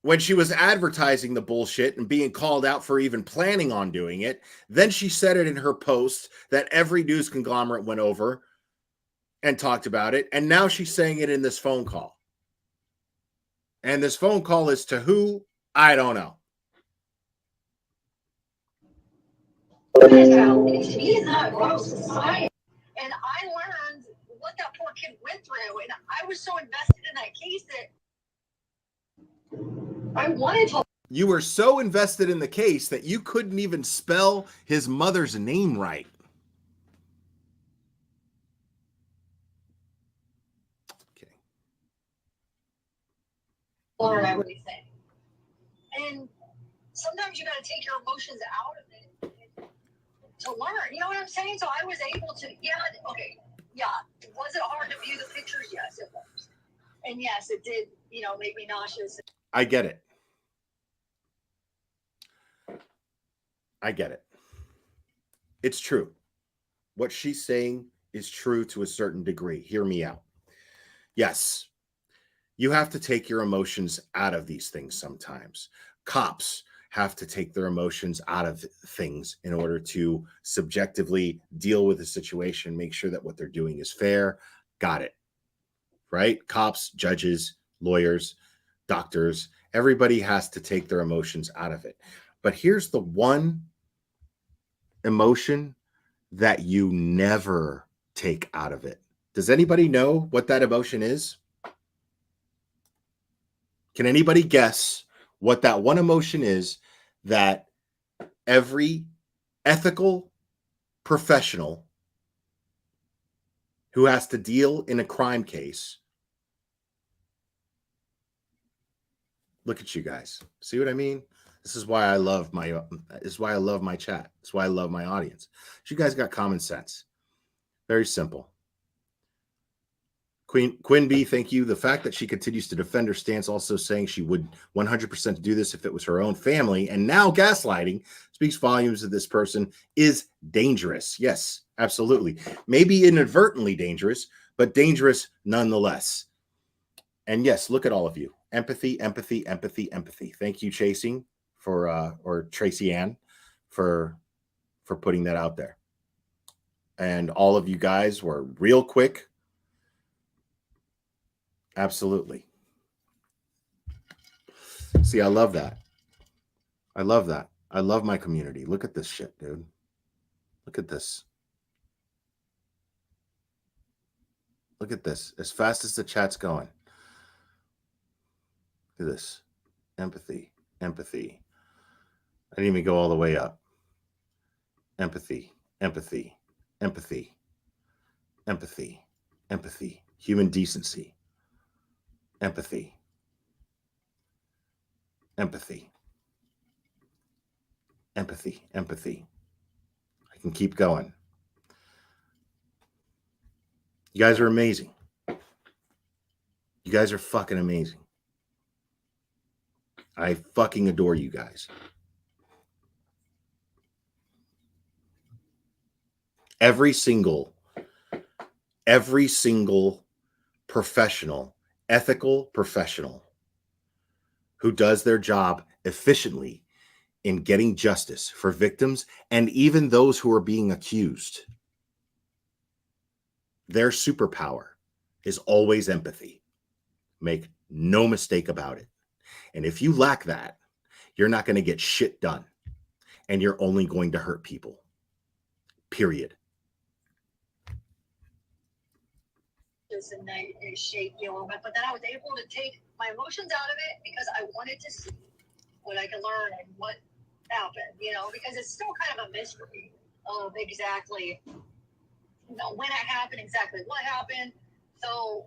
when she was advertising the bullshit and being called out for even planning on doing it. Then she said it in her post that every news conglomerate went over and talked about it. And now she's saying it in this phone call. And this phone call is to who? I don't know. He's not gross. It's science. And I learned what that poor kid went through. And I was so invested in that case that I wanted to. You were so invested in the case that you couldn't even spell his mother's name right. Okay. Learn everything. And sometimes you got to take your emotions out of it to learn. You know what I'm saying? So I was able to, was it hard to view the pictures? Yes, it was. And yes, it did, make me nauseous. I get it. It's true. What she's saying is true to a certain degree. Hear me out. Yes, you have to take your emotions out of these things sometimes. Cops have to take their emotions out of things in order to subjectively deal with the situation, make sure that what they're doing is fair. Got it. Right? Cops, judges, lawyers, doctors, everybody has to take their emotions out of it. But here's the one emotion that you never take out of it. Does anybody know what that emotion is? Can anybody guess what that one emotion is that every ethical professional who has to deal in a crime case. Look at you guys. See what I mean? This is why I love my chat. This is why I love my audience. You guys got common sense. Very simple. Quinn B, thank you. The fact that she continues to defend her stance, also saying she would 100% do this if it was her own family, and now gaslighting, speaks volumes of this person is dangerous. Yes, absolutely. Maybe inadvertently dangerous, but dangerous nonetheless. And yes, look at all of you. Empathy, empathy, empathy, empathy. Thank you, Chasing, for or Tracy Ann for putting that out there. And all of you guys were real quick. Absolutely. See, I love that. I love that. I love my community. Look at this shit, dude. Look at this. Look at this. As fast as the chat's going. Look at this. Empathy. Empathy. I didn't even go all the way up. Empathy. Empathy. Empathy. Empathy. Empathy. Human decency. Empathy. Empathy. Empathy. Empathy. I can keep going. You guys are amazing. You guys are fucking amazing. I fucking adore you guys. Every single professional, ethical professional who does their job efficiently in getting justice for victims and even those who are being accused, their superpower is always empathy. Make no mistake about it. And if you lack that, you're not going to get shit done. And you're only going to hurt people. Period. And they shake you a little bit, but then I was able to take my emotions out of it because I wanted to see what I could learn and what happened, because it's still kind of a mystery of exactly, when it happened, exactly what happened. So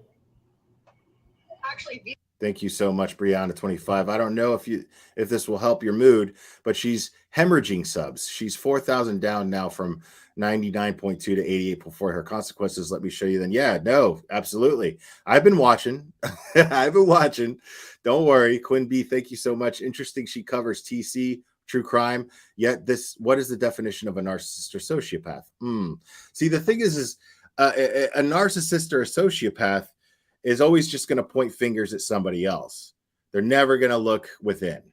actually, thank you so much, Brianna25. I don't know if this will help your mood, but she's hemorrhaging subs. She's 4,000 down now from 99.2 to 88.4. Her consequences, let me show you then. Yeah, no, absolutely. I've been watching. I've been watching. Don't worry. Quinn B, thank you so much. Interesting. She covers TC, true crime. Yet what is the definition of a narcissist or sociopath? See, the thing is a narcissist or a sociopath is always just going to point fingers at somebody else. They're never going to look within.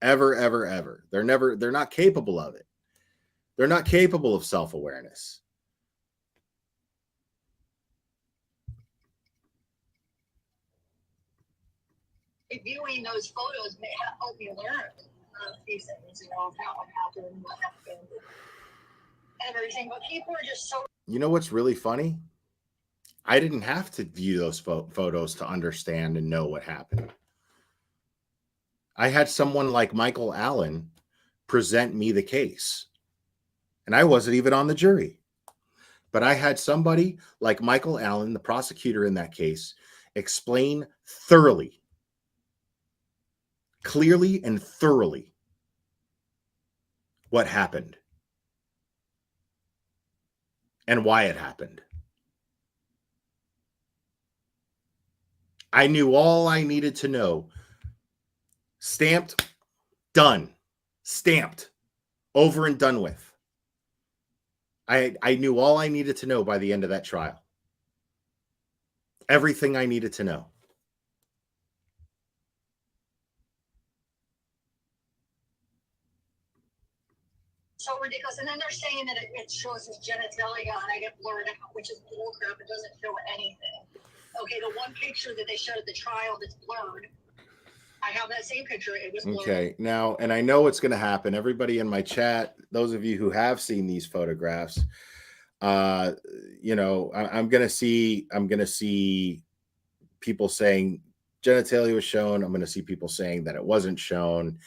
Ever, ever, ever. They're not capable of it. They're not capable of self-awareness. Viewing those photos may help me learn these things, of how it happened, what happened, and everything. But people are just so... You know what's really funny? I didn't have to view those photos to understand and know what happened. I had someone like Michael Allen present me the case. And I wasn't even on the jury. But I had somebody like Michael Allen, the prosecutor in that case, explain thoroughly, clearly and thoroughly what happened and why it happened. I knew all I needed to know. Stamped, done. Stamped, over and done with. I knew all I needed to know by the end of that trial. Everything I needed to know. So ridiculous. And then they're saying that it shows his genitalia and I get blurred out, which is bullcrap. It doesn't show anything. Okay, the one picture that they showed at the trial that's blurred, I have that same picture. It was blurred. Okay, now, and I know what's going to happen. Everybody in my chat, those of you who have seen these photographs, I'm going to see people saying genitalia was shown. I'm going to see people saying that it wasn't shown.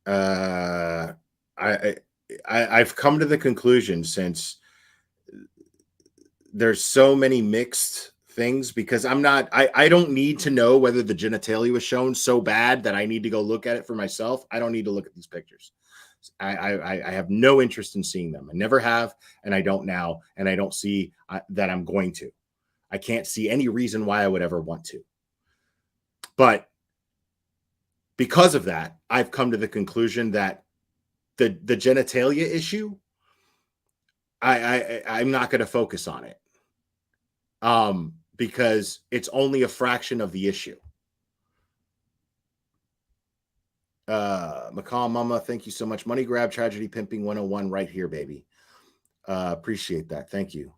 I've come to the conclusion, since there's so many mixed things, because I don't need to know whether the genitalia was shown so bad that I need to go look at it for myself. I don't need to look at these pictures. I have no interest in seeing them. I never have, and I don't now, and I don't see that I'm going to. I can't see any reason why I would ever want to. But because of that, I've come to the conclusion that the genitalia issue, I'm not going to focus on it, because it's only a fraction of the issue. Macaw Mama, thank you so much. Money Grab Tragedy Pimping 101 right here, baby. Appreciate that. Thank you.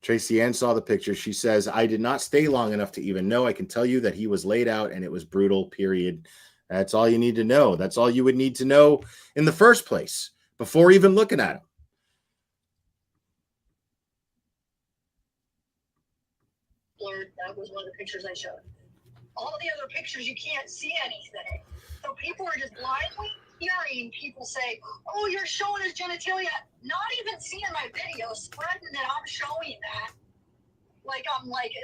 Tracy Ann saw the picture. She says, I did not stay long enough to even know. I can tell you that he was laid out and it was brutal, period. That's all you need to know. That's all you would need to know in the first place before even looking at him. Blurred. That was one of the pictures I showed. All the other pictures, you can't see anything. So people are just blindly hearing people say, oh, you're showing his genitalia. Not even seeing my video, spreading that I'm showing that. Like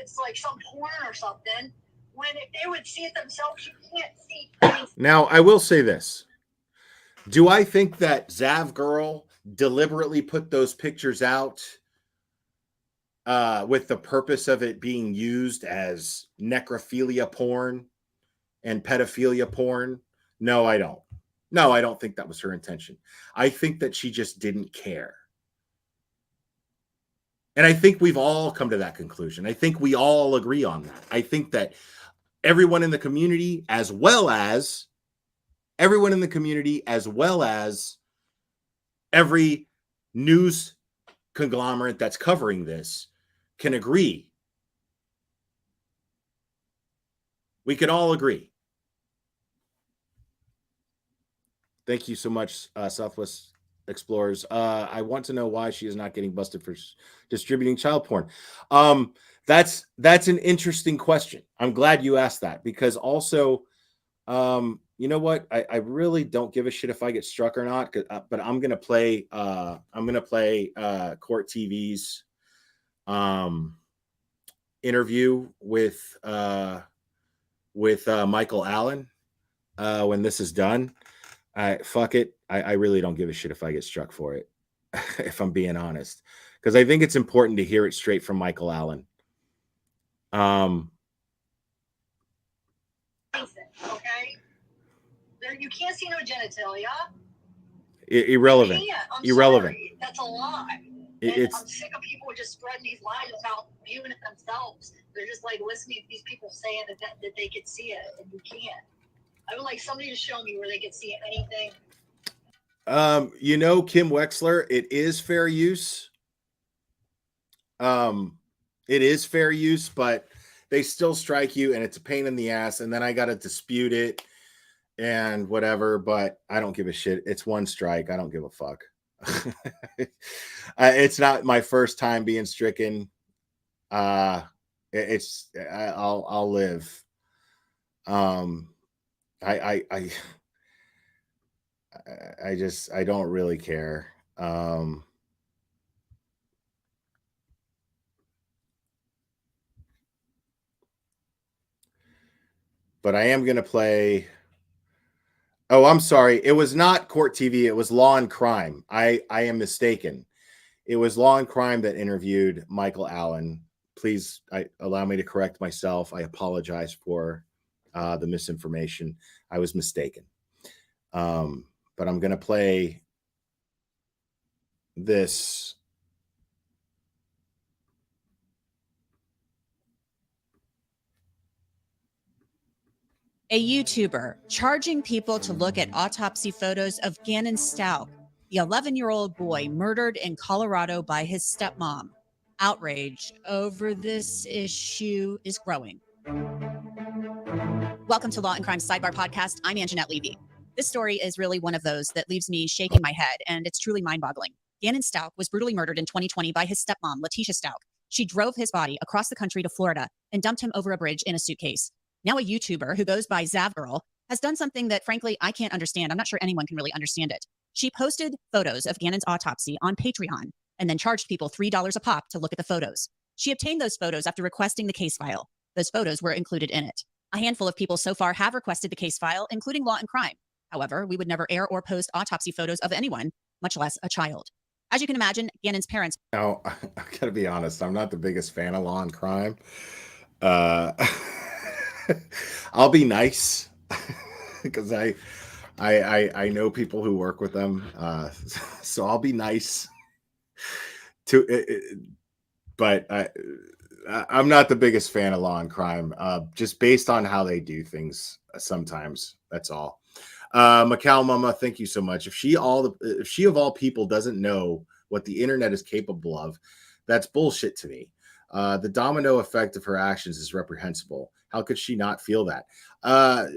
it's like some porn or something. When if they would see it themselves, you can't see anything. Now, I will say this. Do I think that Zav Girl deliberately put those pictures out with the purpose of it being used as necrophilia porn and pedophilia porn? No, I don't. No, I don't think that was her intention. I think that she just didn't care. And I think we've all come to that conclusion. I think we all agree on that. I think that everyone in the community, as well as every news conglomerate that's covering this, can agree. We can all agree. Thank you so much, Southwest Explorers. I want to know why she is not getting busted for distributing child porn. That's an interesting question. I'm glad you asked that, because also, you know what? I really don't give a shit if I get struck or not. But I'm gonna play. Court TV's interview with Michael Allen when this is done. Fuck it. I really don't give a shit if I get struck for it, if I'm being honest, because I think it's important to hear it straight from Michael Allen. Okay, you can't see no genitalia. Irrelevant. Irrelevant. Sorry. That's a lie. I'm sick of people just spreading these lies without viewing it themselves. They're just like listening to these people saying that they could see it, and you can't. I would like somebody to show me where they could see anything. You know, Kim Wexler, it is fair use. It is fair use, but they still strike you, and it's a pain in the ass. And then I got to dispute it and whatever, but I don't give a shit. It's one strike. I don't give a fuck. It's not my first time being stricken. I'll live. I don't really care. But I am going to play. Oh, I'm sorry. It was not Court TV. It was Law and Crime. I am mistaken. It was Law and Crime that interviewed Michael Allen. Please allow me to correct myself. I apologize for the misinformation. I was mistaken. But I'm going to play this. A YouTuber charging people to look at autopsy photos of Gannon Stauch, the 11-year-old boy murdered in Colorado by his stepmom. Outrage over this issue is growing. Welcome to Law and Crime Sidebar Podcast. I'm Anjanette Levy. This story is really one of those that leaves me shaking my head, and it's truly mind-boggling. Gannon Stauch was brutally murdered in 2020 by his stepmom, Letitia Stauch. She drove his body across the country to Florida and dumped him over a bridge in a suitcase. Now a YouTuber who goes by Zavgirl has done something that, frankly, I can't understand. I'm not sure anyone can really understand it. She posted photos of Gannon's autopsy on Patreon and then charged people $3 a pop to look at the photos. She obtained those photos after requesting the case file. Those photos were included in it. A handful of people so far have requested the case file, including Law and Crime. However, we would never air or post autopsy photos of anyone, much less a child. As you can imagine, Gannon's parents... Now, I gotta be honest, I'm not the biggest fan of Law and Crime. I'll be nice because I know people who work with them, so I'll be nice to it, but I'm not the biggest fan of Law and Crime, just based on how they do things sometimes. That's all. Macau Mama, thank you so much. If she of all people doesn't know what the internet is capable of, that's bullshit to me. The domino effect of her actions is reprehensible. How could she not feel that?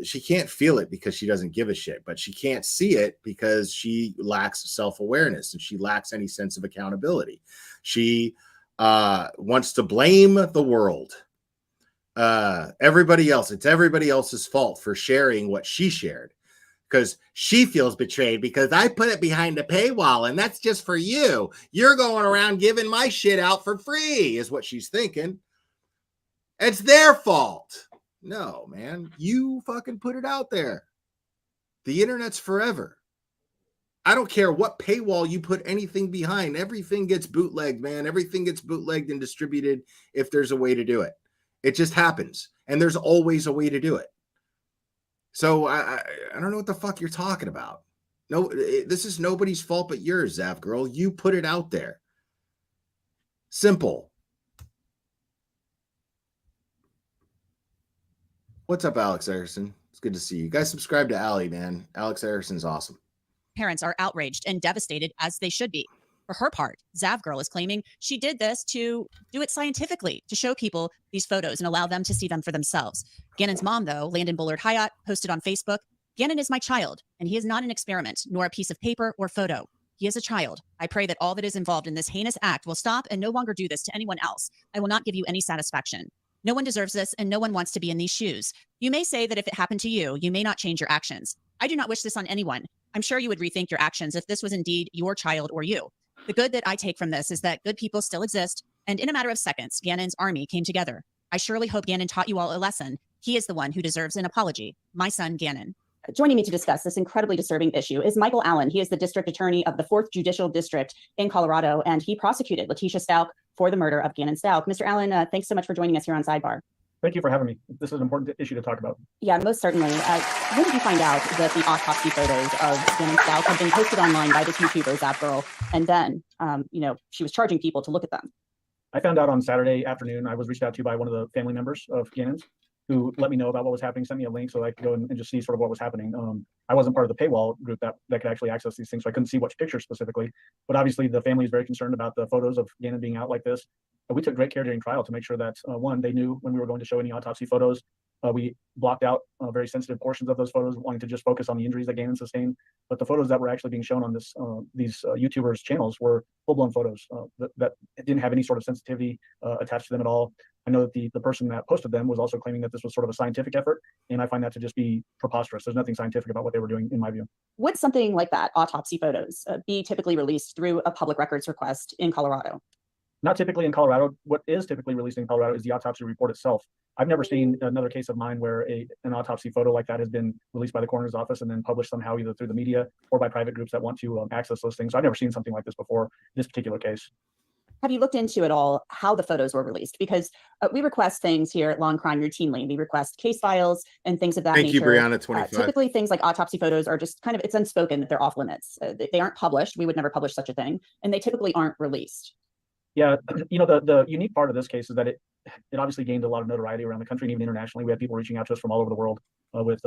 She can't feel it because she doesn't give a shit, but she can't see it because she lacks self-awareness and she lacks any sense of accountability. She wants to blame the world. Everybody else. It's everybody else's fault for sharing what she shared because she feels betrayed because I put it behind a paywall and that's just for you. You're going around giving my shit out for free is what she's thinking. It's their fault. No, man, you fucking put it out there. The internet's forever. I don't care what paywall you put anything behind. Everything gets bootlegged, man. Everything gets bootlegged and distributed if there's a way to do it. It just happens. And there's always a way to do it. So I don't know what the fuck you're talking about. No, this is nobody's fault but yours, Zav Girl. You put it out there. Simple. What's up, Alex Erickson? It's good to see you. Guys, subscribe to Allie, man. Alex Erickson's awesome. Parents are outraged and devastated, as they should be. For her part, Zavgirl is claiming she did this to do it scientifically, to show people these photos and allow them to see them for themselves. Gannon's mom, though, Landon Bullard Hyatt, posted on Facebook, "Gannon is my child, and he is not an experiment, nor a piece of paper or photo. He is a child. I pray that all that is involved in this heinous act will stop and no longer do this to anyone else. I will not give you any satisfaction. No one deserves this, and no one wants to be in these shoes. You may say that if it happened to you, you may not change your actions. I do not wish this on anyone. I'm sure you would rethink your actions if this was indeed your child or you. The good that I take from this is that good people still exist, and in a matter of seconds, Gannon's army came together. I surely hope Gannon taught you all a lesson. He is the one who deserves an apology. My son, Gannon." Joining me to discuss this incredibly disturbing issue is Michael Allen. He is the district attorney of the 4th Judicial District in Colorado, and he prosecuted Letitia Stalk for the murder of Gannon Stalk. Mr. Allen, thanks so much for joining us here on Sidebar. Thank you for having me. This is an important issue to talk about. Yeah, most certainly. When did you find out that the autopsy photos of Gannon Stalk had been posted online by this YouTuber, Zapgirl, and then, she was charging people to look at them? I found out on Saturday afternoon. I was reached out to by one of the family members of Gannon's who let me know about what was happening, sent me a link so I could go and just see sort of what was happening. I wasn't part of the paywall group that could actually access these things, so I couldn't see which picture specifically. But obviously, the family is very concerned about the photos of Gannon being out like this. We took great care during trial to make sure that, one, they knew when we were going to show any autopsy photos. We blocked out very sensitive portions of those photos, wanting to just focus on the injuries that Gannon sustained. But the photos that were actually being shown on these YouTubers' channels were full-blown photos that didn't have any sort of sensitivity attached to them at all. I know that the person that posted them was also claiming that this was sort of a scientific effort, and I find that to just be preposterous. There's nothing scientific about what they were doing, in my view. Would something like that, autopsy photos, be typically released through a public records request in Colorado? Not typically in Colorado. What is typically released in Colorado is the autopsy report itself. I've never seen another case of mine where an autopsy photo like that has been released by the coroner's office and then published somehow either through the media or by private groups that want to access those things. So I've never seen something like this before, this particular case. Have you looked into at all how the photos were released? Because we request things here at Law and Crime routinely. We request case files and things of that nature. Thank you, Brianna, 25. Typically, things like autopsy photos are just kind of, it's unspoken that they're off limits. They aren't published. We would never publish such a thing. And they typically aren't released. Yeah, the unique part of this case is that it obviously gained a lot of notoriety around the country and even internationally. We had people reaching out to us from all over the world with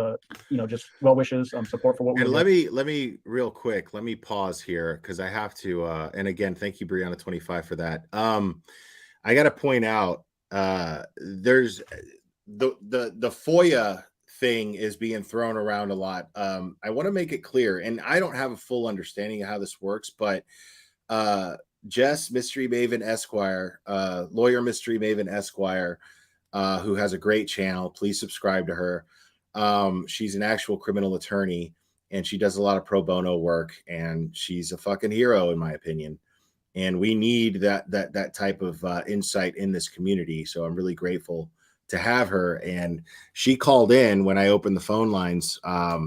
just well wishes, support for what we're doing. And let me real quick, let me pause here because I have to. And again, thank you, Brianna 25 for that. I got to point out, there's the FOIA thing is being thrown around a lot. I want to make it clear, and I don't have a full understanding of how this works, but Jess Mystery Maven Esquire, Lawyer Mystery Maven Esquire, who has a great channel. Please subscribe to her. She's an actual criminal attorney, and she does a lot of pro bono work, and she's a fucking hero in my opinion. And we need that type of insight in this community. So I'm really grateful to have her. And she called in when I opened the phone lines a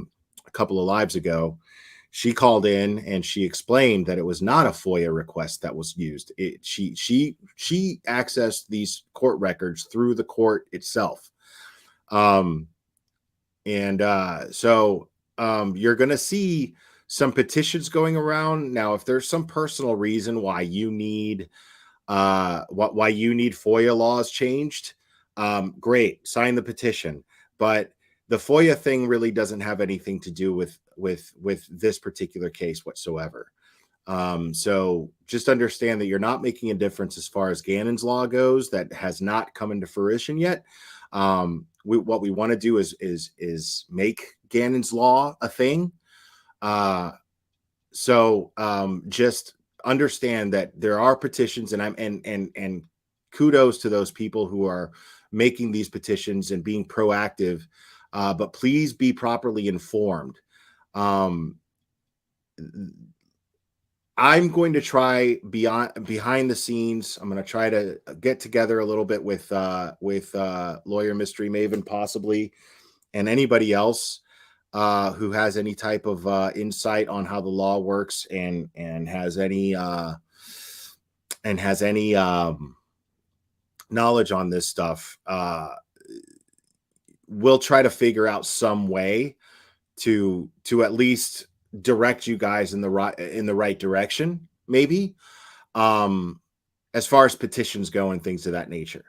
couple of lives ago. She called in and she explained that it was not a FOIA request that was used. She accessed these court records through the court itself. So you're going to see some petitions going around. Now, if there's some personal reason why you need FOIA laws changed, great, sign the petition. But the FOIA thing really doesn't have anything to do with this particular case whatsoever. So just understand that you're not making a difference as far as Gannon's law goes. That has not come into fruition yet. What we want to do is make Gannon's law a thing. Just understand that there are petitions, and kudos to those people who are making these petitions and being proactive. But please be properly informed. I'm going to try behind the scenes. I'm going to try to get together a little bit with Lawyer Mystery Maven possibly, and anybody else who has any type of insight on how the law works and has any knowledge on this stuff. We'll try to figure out some way to at least direct you guys in the right direction, maybe, as far as petitions go and things of that nature.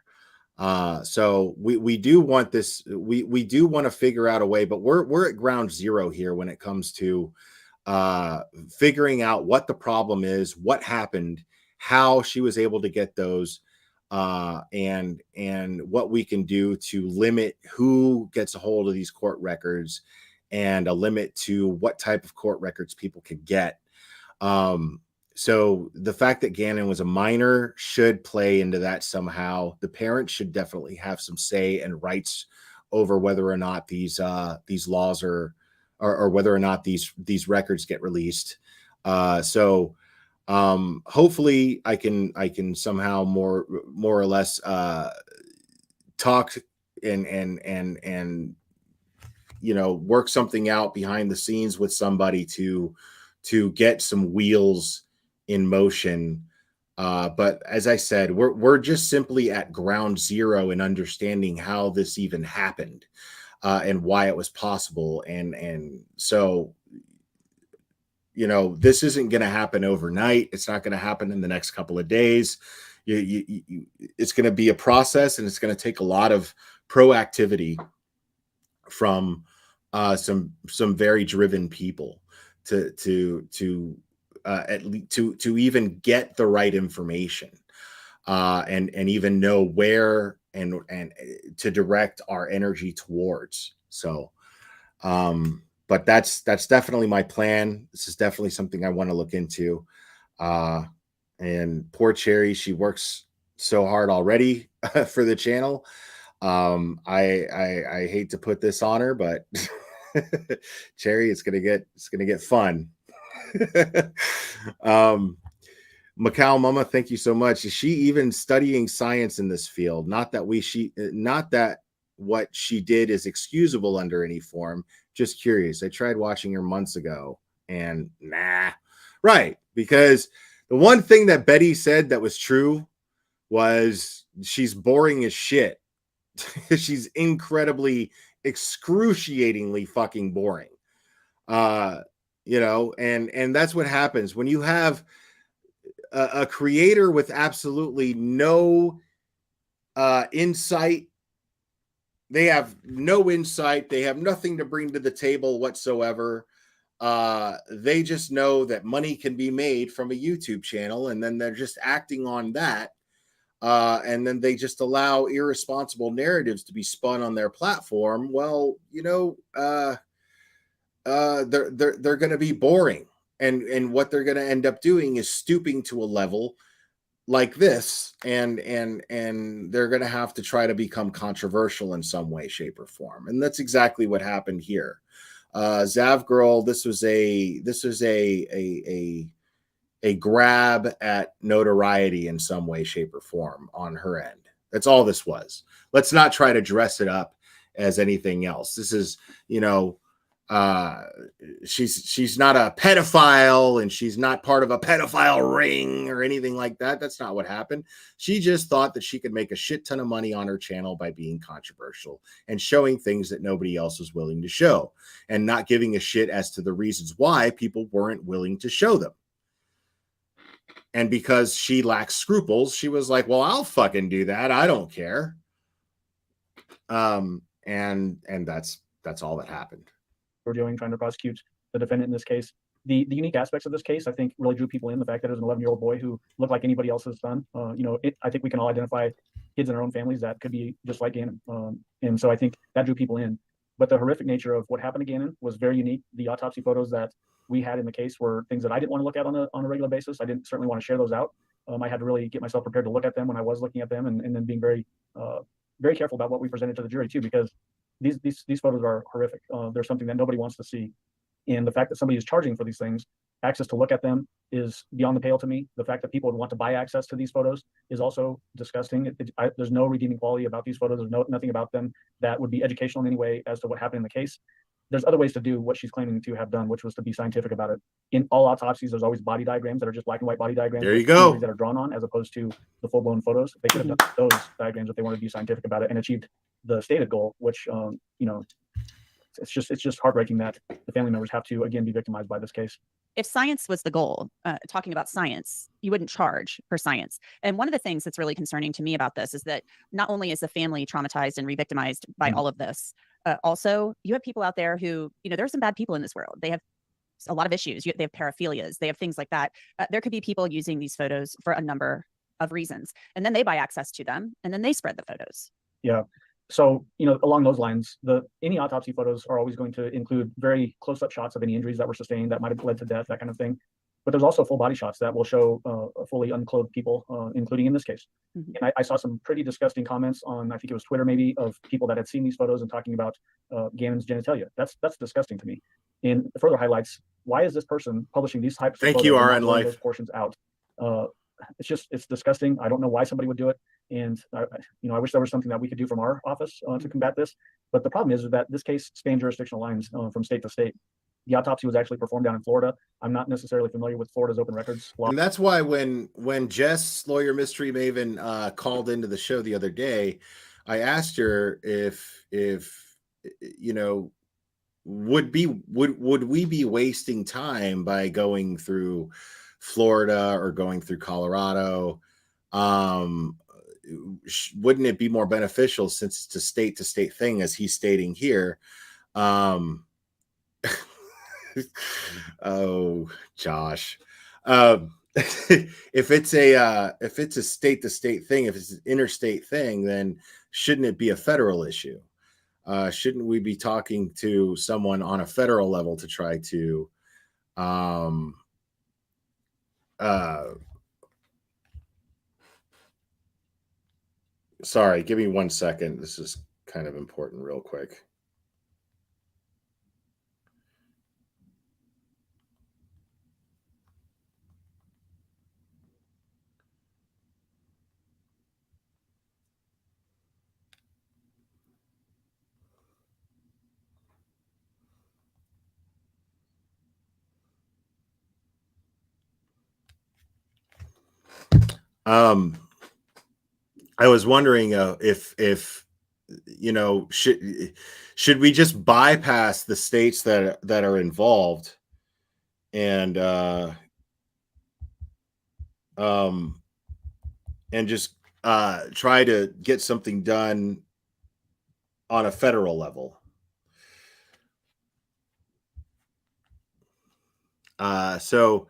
So we do want this. We do want to figure out a way, but we're at ground zero here when it comes to figuring out what the problem is, what happened, how she was able to get those, and what we can do to limit who gets a hold of these court records, and a limit to what type of court records people can get. So the fact that Gannon was a minor should play into that somehow. The parents should definitely have some say and rights over whether or not these laws or whether or not these records get released. Hopefully I can somehow more or less talk and work something out behind the scenes with somebody to get some wheels in motion. But as I said, we're just simply at ground zero in understanding how this even happened, and why it was possible. And so, this isn't going to happen overnight. It's not going to happen in the next couple of days. It's going to be a process, and it's going to take a lot of proactivity from some very driven people to even get the right information, and even know where and to direct our energy towards. So, but that's definitely my plan. This is definitely something I want to look into. And poor Cherry, she works so hard already for the channel. I hate to put this on her, but Cherry, it's gonna get fun. Macau Mama, thank you so much. Is she even studying science in this field? Not that what she did is excusable under any form. Just curious. I tried watching her months ago, and nah. Right, because the one thing that Betty said that was true was she's boring as shit. She's incredibly, excruciatingly fucking boring. And that's what happens when you have a creator with absolutely no insight. They have no insight. They have nothing to bring to the table whatsoever. They just know that money can be made from a YouTube channel, and then they're just acting on that. And then they just allow irresponsible narratives to be spun on their platform. Well, they're going to be boring. and what they're going to end up doing is stooping to a level like this, and they're going to have to try to become controversial in some way, shape, or form. And that's exactly what happened here. Zav Girl, this was a grab at notoriety in some way, shape, or form on her end. That's all this was. Let's not try to dress it up as anything else. This is, she's not a pedophile, and she's not part of a pedophile ring or anything like that. That's not what happened. She just thought that she could make a shit ton of money on her channel by being controversial and showing things that nobody else was willing to show, and not giving a shit as to the reasons why people weren't willing to show them. And because she lacks scruples, she was like, well, I'll fucking do that. I don't care. And that's all that happened. We're doing, trying to prosecute the defendant in this case. The unique aspects of this case, I think, really drew people in. The fact that it was an 11-year-old boy who looked like anybody else's son. I think we can all identify kids in our own families that could be just like Gannon. And so I think that drew people in. But the horrific nature of what happened to Gannon was very unique. The autopsy photos that we had in the case were things that I didn't want to look at on a regular basis. I didn't certainly want to share those out. I had to really get myself prepared to look at them when I was looking at them, and then being very careful about what we presented to the jury too, because these photos are horrific. They're something that nobody wants to see. And the fact that somebody is charging for these things, access to look at them, is beyond the pale to me. The fact that people would want to buy access to these photos is also disgusting. There's no redeeming quality about these photos. There's nothing about them that would be educational in any way as to what happened in the case. There's other ways to do what she's claiming to have done, which was to be scientific about it. In all autopsies, there's always body diagrams that are just black and white body diagrams. There you go. That are drawn on, as opposed to the full-blown photos. They could have done those diagrams if they wanted to be scientific about it and achieved the stated goal, which it's just heartbreaking that the family members have to again be victimized by this case. If science was the goal, talking about science, you wouldn't charge for science. And one of the things that's really concerning to me about this is that not only is the family traumatized and re-victimized by all of this, also you have people out there who, there are some bad people in this world. They have a lot of issues. They have paraphilias. They have things like that. There could be people using these photos for a number of reasons, and then they buy access to them, and then they spread the photos. Yeah. So, along those lines, any autopsy photos are always going to include very close-up shots of any injuries that were sustained that might have led to death, that kind of thing. But there's also full body shots that will show fully unclothed people, including in this case. Mm-hmm. And I saw some pretty disgusting comments on, I think it was Twitter maybe, of people that had seen these photos and talking about Gannon's genitalia. That's disgusting to me. And it further highlights, why is this person publishing these types of photos? Thank you, RN Life. Those portions out. It's disgusting. I don't know why somebody would do it. And I wish there was something that we could do from our office to combat this. But the problem is that this case spans jurisdictional lines from state to state. The autopsy was actually performed down in Florida. I'm not necessarily familiar with Florida's open records law. And that's why when Jess, Lawyer Mystery Maven, called into the show the other day, I asked her if would we be wasting time by going through Florida or going through Colorado? Wouldn't it be more beneficial, since it's a state to state thing, as he's stating here? Oh, Josh. If it's a state to state thing, if it's an interstate thing, then shouldn't it be a federal issue? Shouldn't we be talking to someone on a federal level to try to sorry, give me 1 second. This is kind of important real quick. I was wondering if should we just bypass the states that are involved and just try to get something done on a federal level. So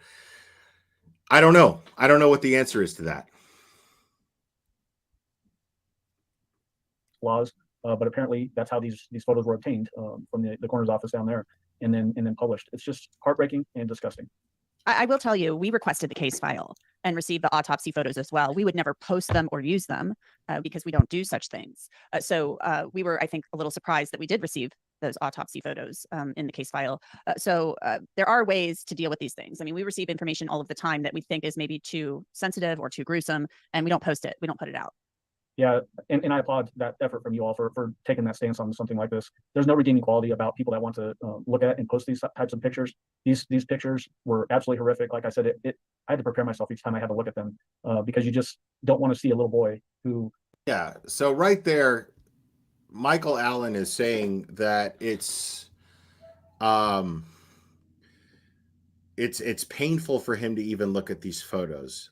I don't know. I don't know what the answer is to that. Laws, but apparently that's how these photos were obtained from the coroner's office down there, and then published. It's just heartbreaking and disgusting. I will tell you, we requested the case file and received the autopsy photos as well. We would never post them or use them because we don't do such things. So we were, I think, a little surprised that we did receive those autopsy photos in the case file. So there are ways to deal with these things. I mean, we receive information all of the time that we think is maybe too sensitive or too gruesome, and we don't post it. We don't put it out. Yeah, and I applaud that effort from you all for taking that stance on something like this. There's no redeeming quality about people that want to look at and post these types of pictures. These pictures were absolutely horrific. Like I said, I had to prepare myself each time I had to look at them because you just don't want to see a little boy who. Yeah. So right there, Michael Allen is saying that it's painful for him to even look at these photos.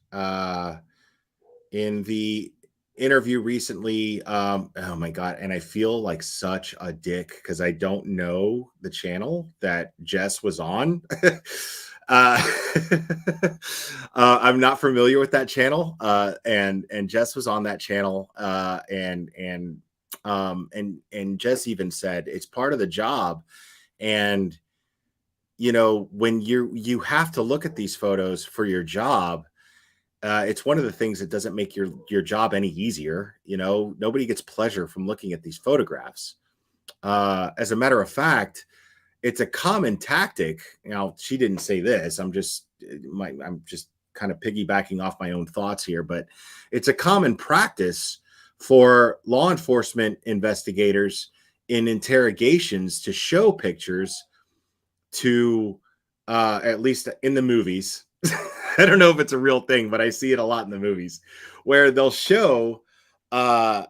In the interview recently, oh my God, and I feel like such a dick because I don't know the channel that Jess was on. I'm not familiar with that channel, and Jess was on that channel, and Jess even said it's part of the job, and you know when you have to look at these photos for your job. It's one of the things that doesn't make your job any easier. You know, nobody gets pleasure from looking at these photographs. As a matter of fact, it's a common tactic. Now, she didn't say this. I'm just kind of piggybacking off my own thoughts here, but it's a common practice for law enforcement investigators in interrogations to show pictures to, at least in the movies. I don't know if it's a real thing, but I see it a lot in the movies where they'll show the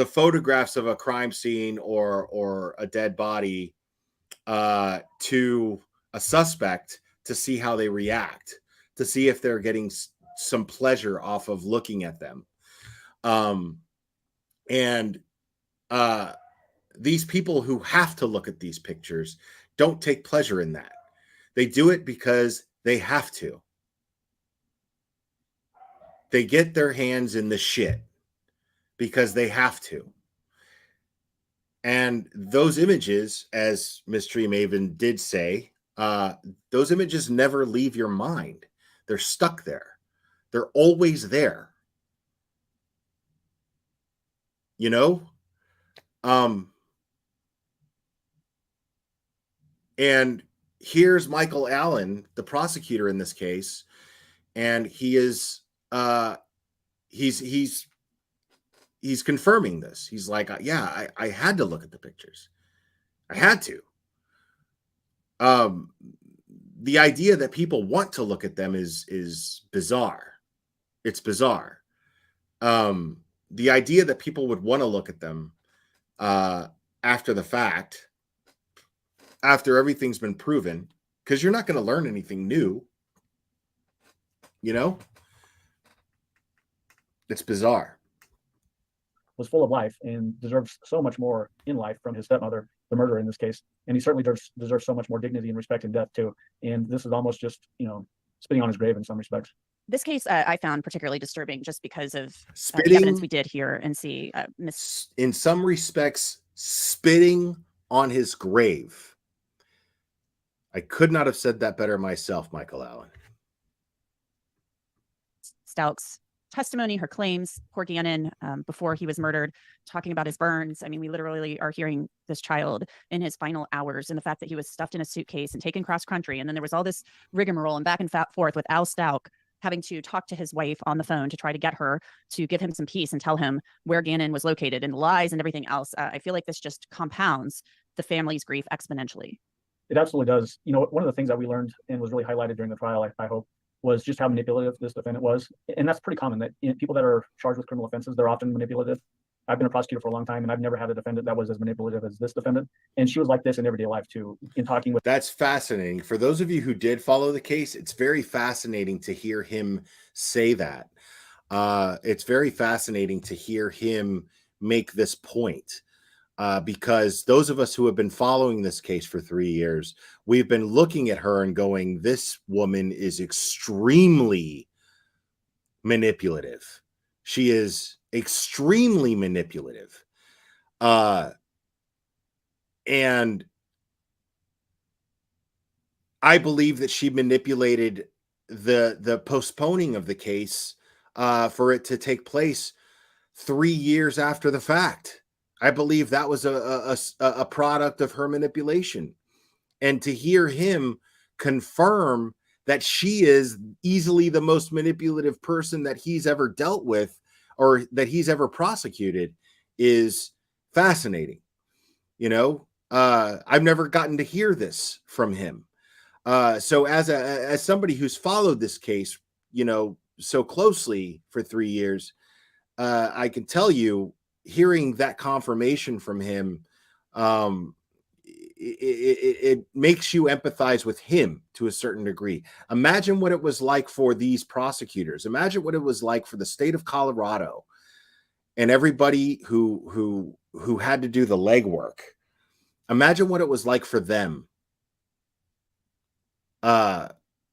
photographs of a crime scene or a dead body to a suspect to see how they react, to see if they're getting some pleasure off of looking at them. These people who have to look at these pictures don't take pleasure in that. They do it because they have to. They get their hands in the shit because they have to. And those images, as Mystery Maven did say, those images never leave your mind. They're stuck there. They're always there. You know? And here's Michael Allen, the prosecutor in this case, and he is he's confirming this. He's like, yeah, I had to look at the pictures. I had to. The idea that people want to look at them is bizarre. It's bizarre. The idea that people would want to look at them after the fact, after everything's been proven, because you're not going to learn anything new. You know? It's bizarre. Was full of life and deserves so much more in life from his stepmother, the murderer in this case. And he certainly deserves so much more dignity and respect in death too. And this is almost just, spitting on his grave in some respects. This case I found particularly disturbing just because of the evidence we did hear and see. In some respects, spitting on his grave. I could not have said that better myself, Michael Allen. Stouck's testimony, her claims, poor Gannon, before he was murdered, talking about his burns. I mean, we literally are hearing this child in his final hours, and the fact that he was stuffed in a suitcase and taken cross country. And then there was all this rigmarole and back and forth with Al Stouck having to talk to his wife on the phone to try to get her to give him some peace and tell him where Gannon was located, and lies and everything else. I feel like this just compounds the family's grief exponentially. It absolutely does. One of the things that we learned and was really highlighted during the trial, I hope, was just how manipulative this defendant was. And that's pretty common that people that are charged with criminal offenses, they're often manipulative. I've been a prosecutor for a long time, and I've never had a defendant that was as manipulative as this defendant. And she was like this in everyday life too, in talking with. That's fascinating. For those of you who did follow the case, it's very fascinating to hear him say that. It's very fascinating to hear him make this point. Because those of us who have been following this case for 3 years, we've been looking at her and going, this woman is extremely manipulative. She is extremely manipulative. And I believe that she manipulated the postponing of the case for it to take place 3 years after the fact. I believe that was a product of her manipulation. And to hear him confirm that she is easily the most manipulative person that he's ever dealt with or that he's ever prosecuted is fascinating. You know, I've never gotten to hear this from him. So as somebody who's followed this case, you know, so closely for 3 years, I can tell you, hearing that confirmation from him, it makes you empathize with him to a certain degree. Imagine what it was like for these prosecutors. Imagine what it was like for the state of Colorado and everybody who had to do the legwork. Imagine what it was like for them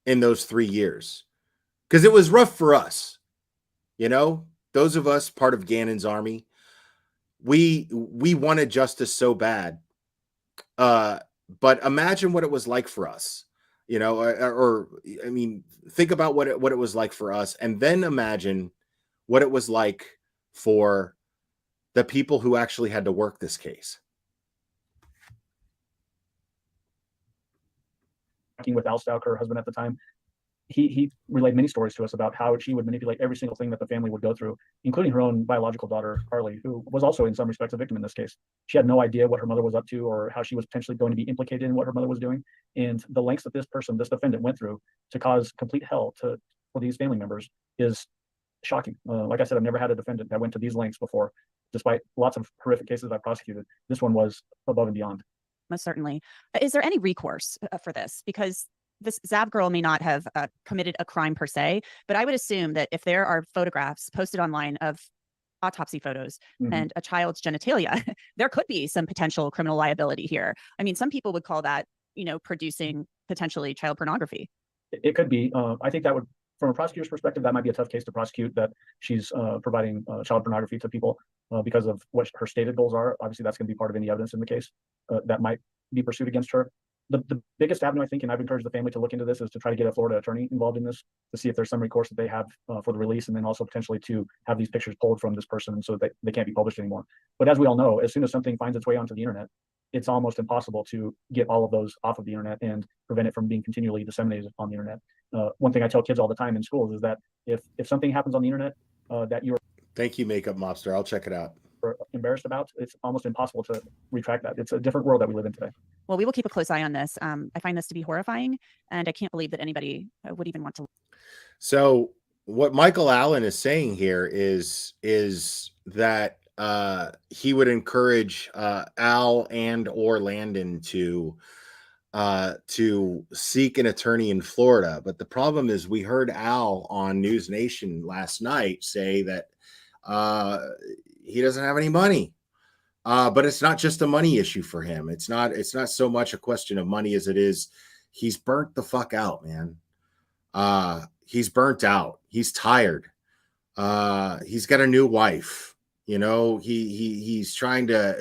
in those 3 years, because it was rough for us. You know, those of us part of Gannon's army, we wanted justice so bad. But imagine what it was like for us, you know, or I mean, think about what it was like for us, and then imagine what it was like for the people who actually had to work this case. Working with Al Stalker, her husband at the time, he relayed many stories to us about how she would manipulate every single thing that the family would go through, including her own biological daughter, Carly, who was also in some respects a victim in this case. She had no idea what her mother was up to or how she was potentially going to be implicated in what her mother was doing. And the lengths that this defendant went through to cause complete hell for these family members is shocking. Like I said, I've never had a defendant that went to these lengths before, despite lots of horrific cases I've prosecuted. This one was above and beyond. Most certainly. Is there any recourse for this? Because this Zav girl may not have committed a crime per se, but I would assume that if there are photographs posted online of autopsy photos and a child's genitalia, there could be some potential criminal liability here. I mean, some people would call that, you know, producing potentially child pornography. It could be. I think that would, from a prosecutor's perspective, that might be a tough case to prosecute, that she's providing child pornography to people because of what her stated goals are. Obviously, that's going to be part of any evidence in the case that might be pursued against her. The biggest avenue, I think, and I've encouraged the family to look into this, is to try to get a Florida attorney involved in this to see if there's some recourse that they have for the release, and then also potentially to have these pictures pulled from this person so that they can't be published anymore. But as we all know, as soon as something finds its way onto the internet, it's almost impossible to get all of those off of the internet and prevent it from being continually disseminated on the internet. One thing I tell kids all the time in schools is that if something happens on the internet that you're Thank you, Makeup Mobster. I'll check it out. Embarrassed about, it's almost impossible to retract that. It's a different world that we live in today. Well, we will keep a close eye on this. I find this to be horrifying, and I can't believe that anybody would even want to. So what Michael Allen is saying here is that he would encourage Al and or Landon to seek an attorney in Florida. But the problem is, we heard Al on News Nation last night say that he doesn't have any money. But it's not just a money issue for him. It's not so much a question of money as it is he's burnt the fuck out, man. He's burnt out. He's tired. He's got a new wife. You know, he's trying to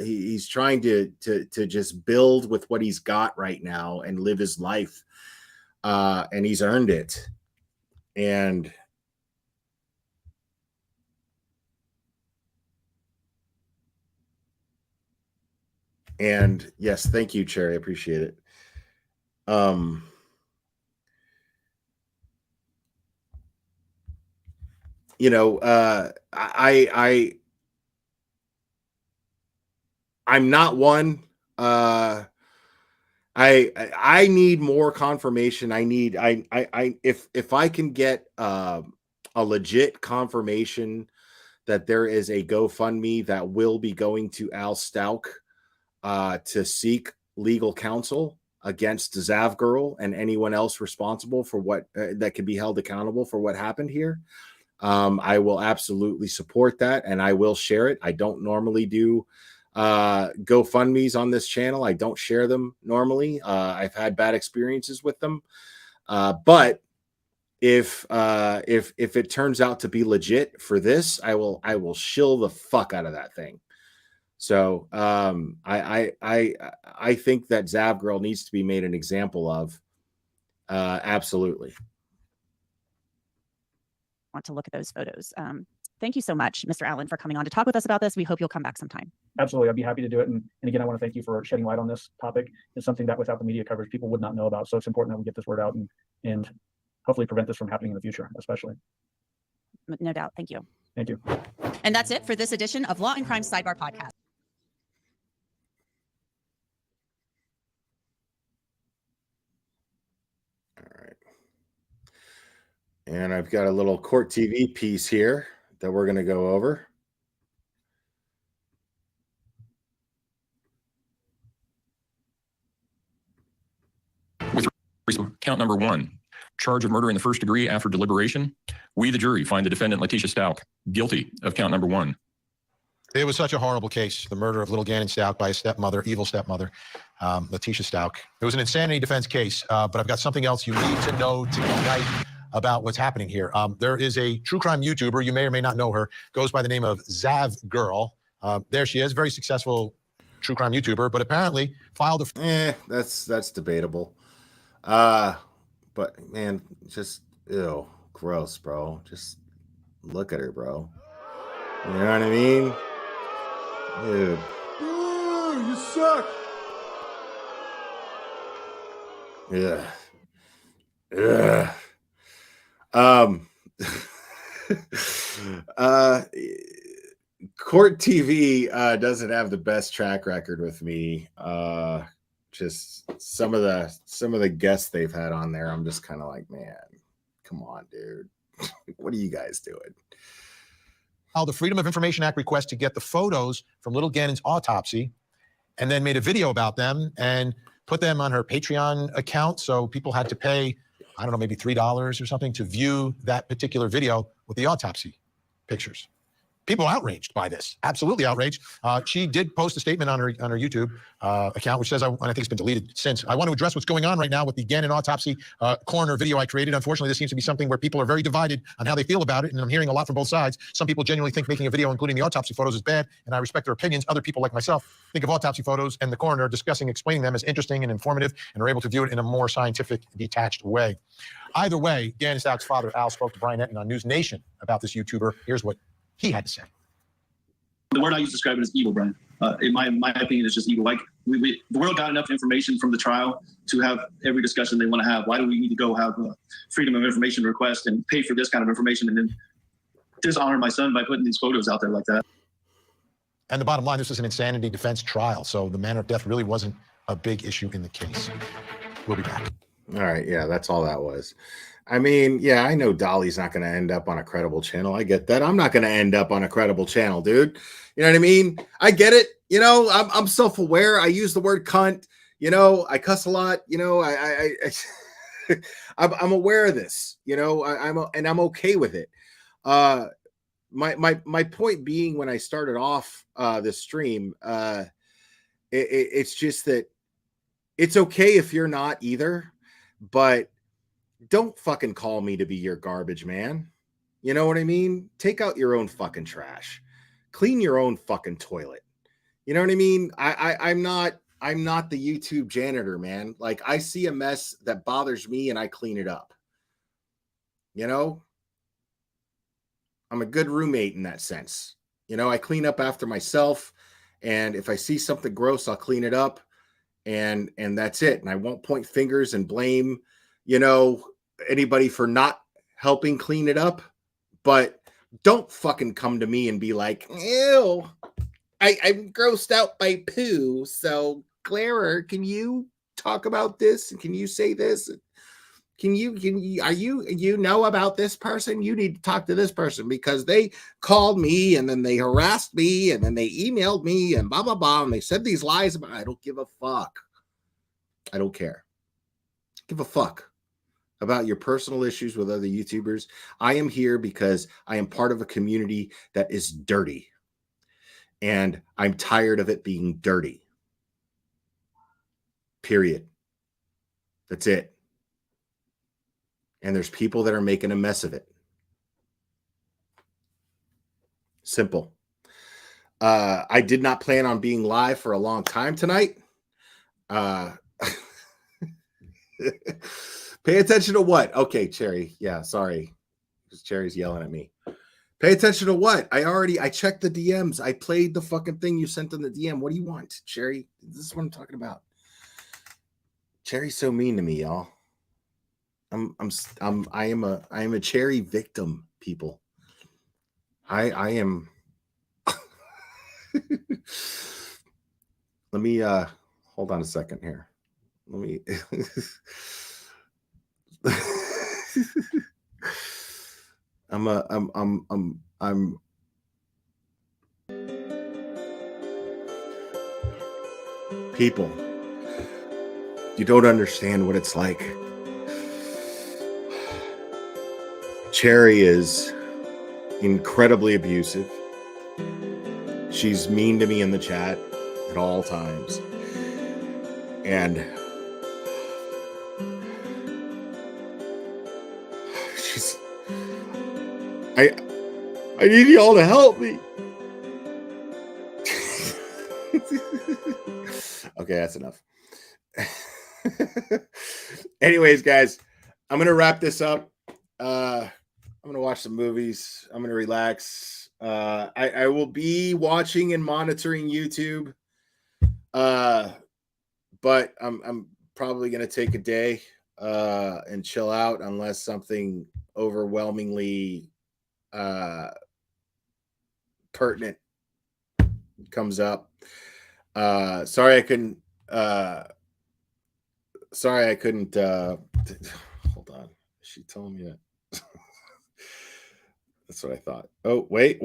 just build with what he's got right now and live his life. And he's earned it. And yes, thank you, Cherry. I appreciate it. You know, I'm not one. I need more confirmation. If I can get a legit confirmation that there is a GoFundMe that will be going to Al Stalk to seek legal counsel against Zav Girl and anyone else responsible for what that can be held accountable for what happened here, I will absolutely support that, and I will share it. I don't normally do GoFundMes on this channel. I don't share them normally. I've had bad experiences with them, but if it turns out to be legit for this, I will shill the fuck out of that thing. So I think that Zav Girl needs to be made an example of, Absolutely. Want to look at those photos. Thank you so much, Mr. Allen, for coming on to talk with us about this. We hope you'll come back sometime. Absolutely. I'd be happy to do it. And again, I want to thank you for shedding light on this topic. It's something that without the media coverage, people would not know about. So it's important that we get this word out and hopefully prevent this from happening in the future, especially. No doubt. Thank you. Thank you. And that's it for this edition of Law and Crime Sidebar Podcast. All right. And I've got a little court TV piece here that we're going to go over. With count number 1, charge of murder in the first degree after deliberation, we, the jury, find the defendant, Letitia Stout, guilty of count number 1. It was such a horrible case, the murder of little Gannon Stout by his stepmother, evil stepmother, Letitia Stout. It was an insanity defense case, but I've got something else you need to know tonight about what's happening here. There is a true crime YouTuber, you may or may not know her, goes by the name of Zav Girl. There she is, very successful true crime YouTuber, but apparently filed a... That's debatable. But man, just ew, gross, bro. Just look at her, bro. You know what I mean? Dude. Ooh, you suck. Yeah. Yeah. Court TV doesn't have the best track record with me. Just some of the guests they've had on there, I'm just kind of like, man, come on, dude. What are you guys doing? The Freedom of Information Act request to get the photos from little Gannon's autopsy, and then made a video about them and put them on her Patreon account. So people had to pay, I don't know, maybe $3 or something to view that particular video with the autopsy pictures. People are outraged by this, absolutely outraged. She did post a statement on her YouTube account, which says, and I think it's been deleted since, I want to address what's going on right now with the Gannon autopsy coroner video I created. Unfortunately, this seems to be something where people are very divided on how they feel about it, and I'm hearing a lot from both sides. Some people genuinely think making a video including the autopsy photos is bad, and I respect their opinions. Other people, like myself, think of autopsy photos and the coroner discussing, explaining them as interesting and informative, and are able to view it in a more scientific, detached way. Either way, Gannon Stout's father, Al, spoke to Brian Etten on News Nation about this YouTuber. Here's what he had to say. The word I use to describe it is evil, Brian. In my opinion, it's just evil. Like the world got enough information from the trial to have every discussion they want to have. Why do we need to go have a freedom of information request and pay for this kind of information and then dishonor my son by putting these photos out there like that? And the bottom line, this was an insanity defense trial, so the manner of death really wasn't a big issue in the case. We'll be back. All right, yeah, that's all that was. I mean, yeah, I know Dolly's not going to end up on a credible channel. I get that. I'm not going to end up on a credible channel, dude. You know what I mean? I get it. You know, I'm self-aware. I use the word cunt. You know, I cuss a lot. You know, I'm aware of this. You know, I'm okay with it. My point being, when I started off this stream, it's just that it's okay if you're not either, but don't fucking call me to be your garbage man. You know what I mean? Take out your own fucking trash. Clean your own fucking toilet. You know what I mean? I'm not the YouTube janitor, man. Like, I see a mess that bothers me and I clean it up. You know? I'm a good roommate in that sense. You know, I clean up after myself, and if I see something gross, I'll clean it up, and that's it. And I won't point fingers and blame, you know, anybody for not helping clean it up. But don't fucking come to me and be like, ew, I'm grossed out by poo. So, Clara, can you talk about this? And can you say this? Can you know about this person? You need to talk to this person because they called me and then they harassed me and then they emailed me and blah, blah, blah. And they said these lies about, I don't give a fuck. I don't care. Give a fuck about your personal issues with other YouTubers. I am here because I am part of a community that is dirty. And I'm tired of it being dirty. Period. That's it. And there's people that are making a mess of it. Simple. I did not plan on being live for a long time tonight. But Pay attention to what? Okay, Cherry. Yeah, sorry. Because Cherry's yelling at me. Pay attention to what? I checked the DMs. I played the fucking thing you sent in the DM. What do you want, Cherry? This is what I'm talking about. Cherry's so mean to me, y'all. I am a Cherry victim, people. I am. Let me hold on a second here. Let me I'm people. You don't understand what it's like. Cherry is incredibly abusive. She's mean to me in the chat at all times. And she's I need y'all to help me. Okay, that's enough. Anyways, guys, I'm gonna wrap this up. I'm gonna watch some movies. I'm gonna relax. I will be watching and monitoring YouTube. But I'm probably gonna take a day and chill out unless something overwhelmingly pertinent comes up. Sorry I couldn't hold on. She told me that. That's what I thought. Oh, wait.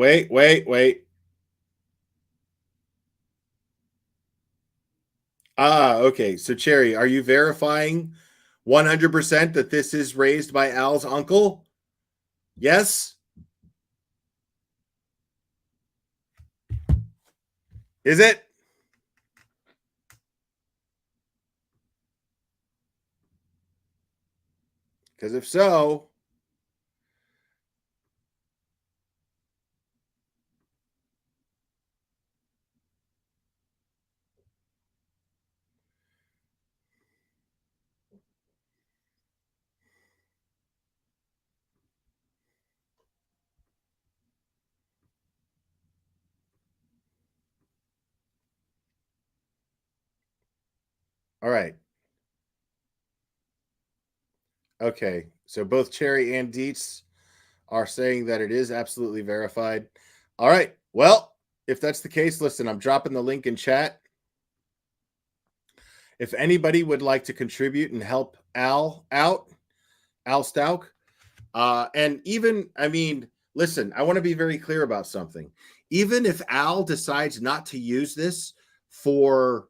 Okay. So Cherry, are you verifying 100% that this is raised by Al's uncle? Yes? Is it? Because if so, all right. Okay. So both Cherry and Dietz are saying that it is absolutely verified. All right. Well, if that's the case, listen, I'm dropping the link in chat. If anybody would like to contribute and help Al out, Al Stauk, and even, I mean, listen, I want to be very clear about something. Even if Al decides not to use this for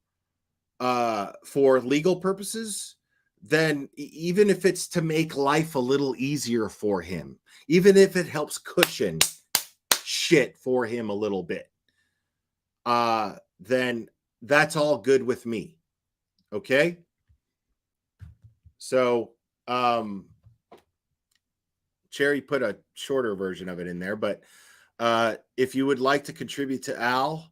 legal purposes, then even if it's to make life a little easier for him, even if it helps cushion shit for him a little bit, then that's all good with me. Okay? So, Cherry put a shorter version of it in there, but if you would like to contribute to Al,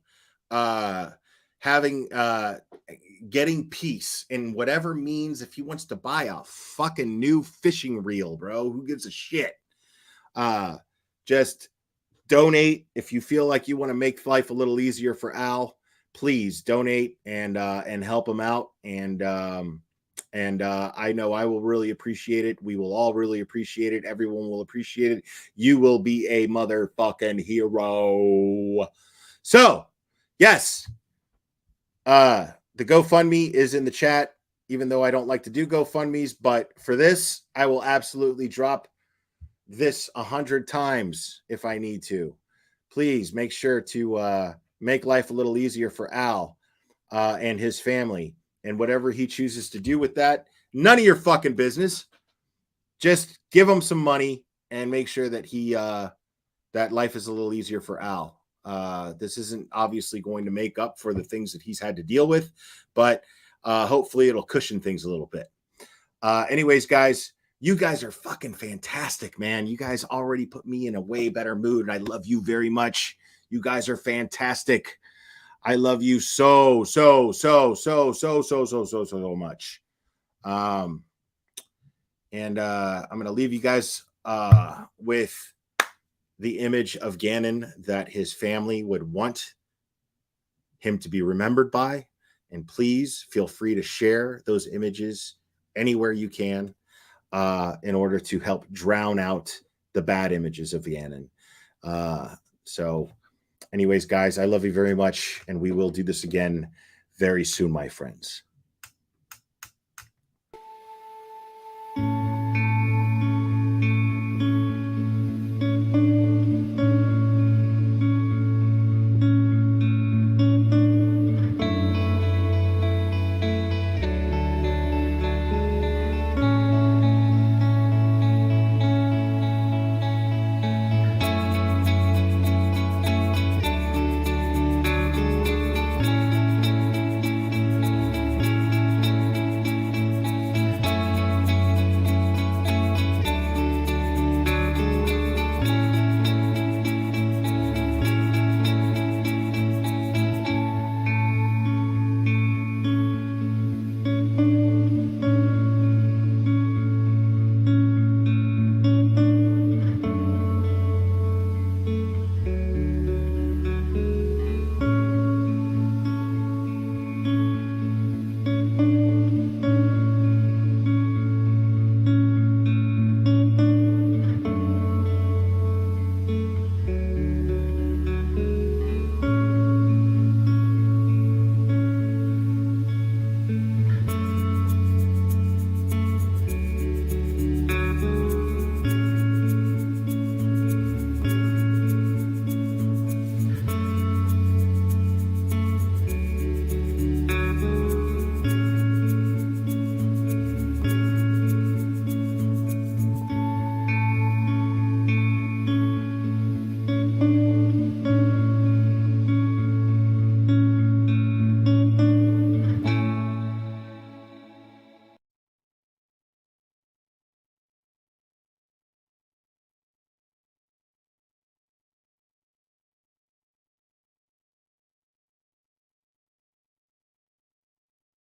getting peace in whatever means, if he wants to buy a fucking new fishing reel, bro, who gives a shit? Just donate. If you feel like you want to make life a little easier for Al, please donate and help him out. And I know I will really appreciate it. We will all really appreciate it. Everyone will appreciate it. You will be a motherfucking hero. So, yes, the GoFundMe is in the chat, even though I don't like to do GoFundMes. But for this, I will absolutely drop this 100 times if I need to. Please make sure to make life a little easier for Al and his family. And whatever he chooses to do with that, none of your fucking business. Just give him some money and make sure that that life is a little easier for Al. This isn't obviously going to make up for the things that he's had to deal with, but hopefully it'll cushion things a little bit. Anyways, guys, you guys are fucking fantastic, man. You guys already put me in a way better mood, and I love you very much. You guys are fantastic. I love you so much. And I'm going to leave you guys with the image of Gannon that his family would want him to be remembered by. And please feel free to share those images anywhere you can in order to help drown out the bad images of Gannon. So anyways, guys, I love you very much, and we will do this again very soon, my friends.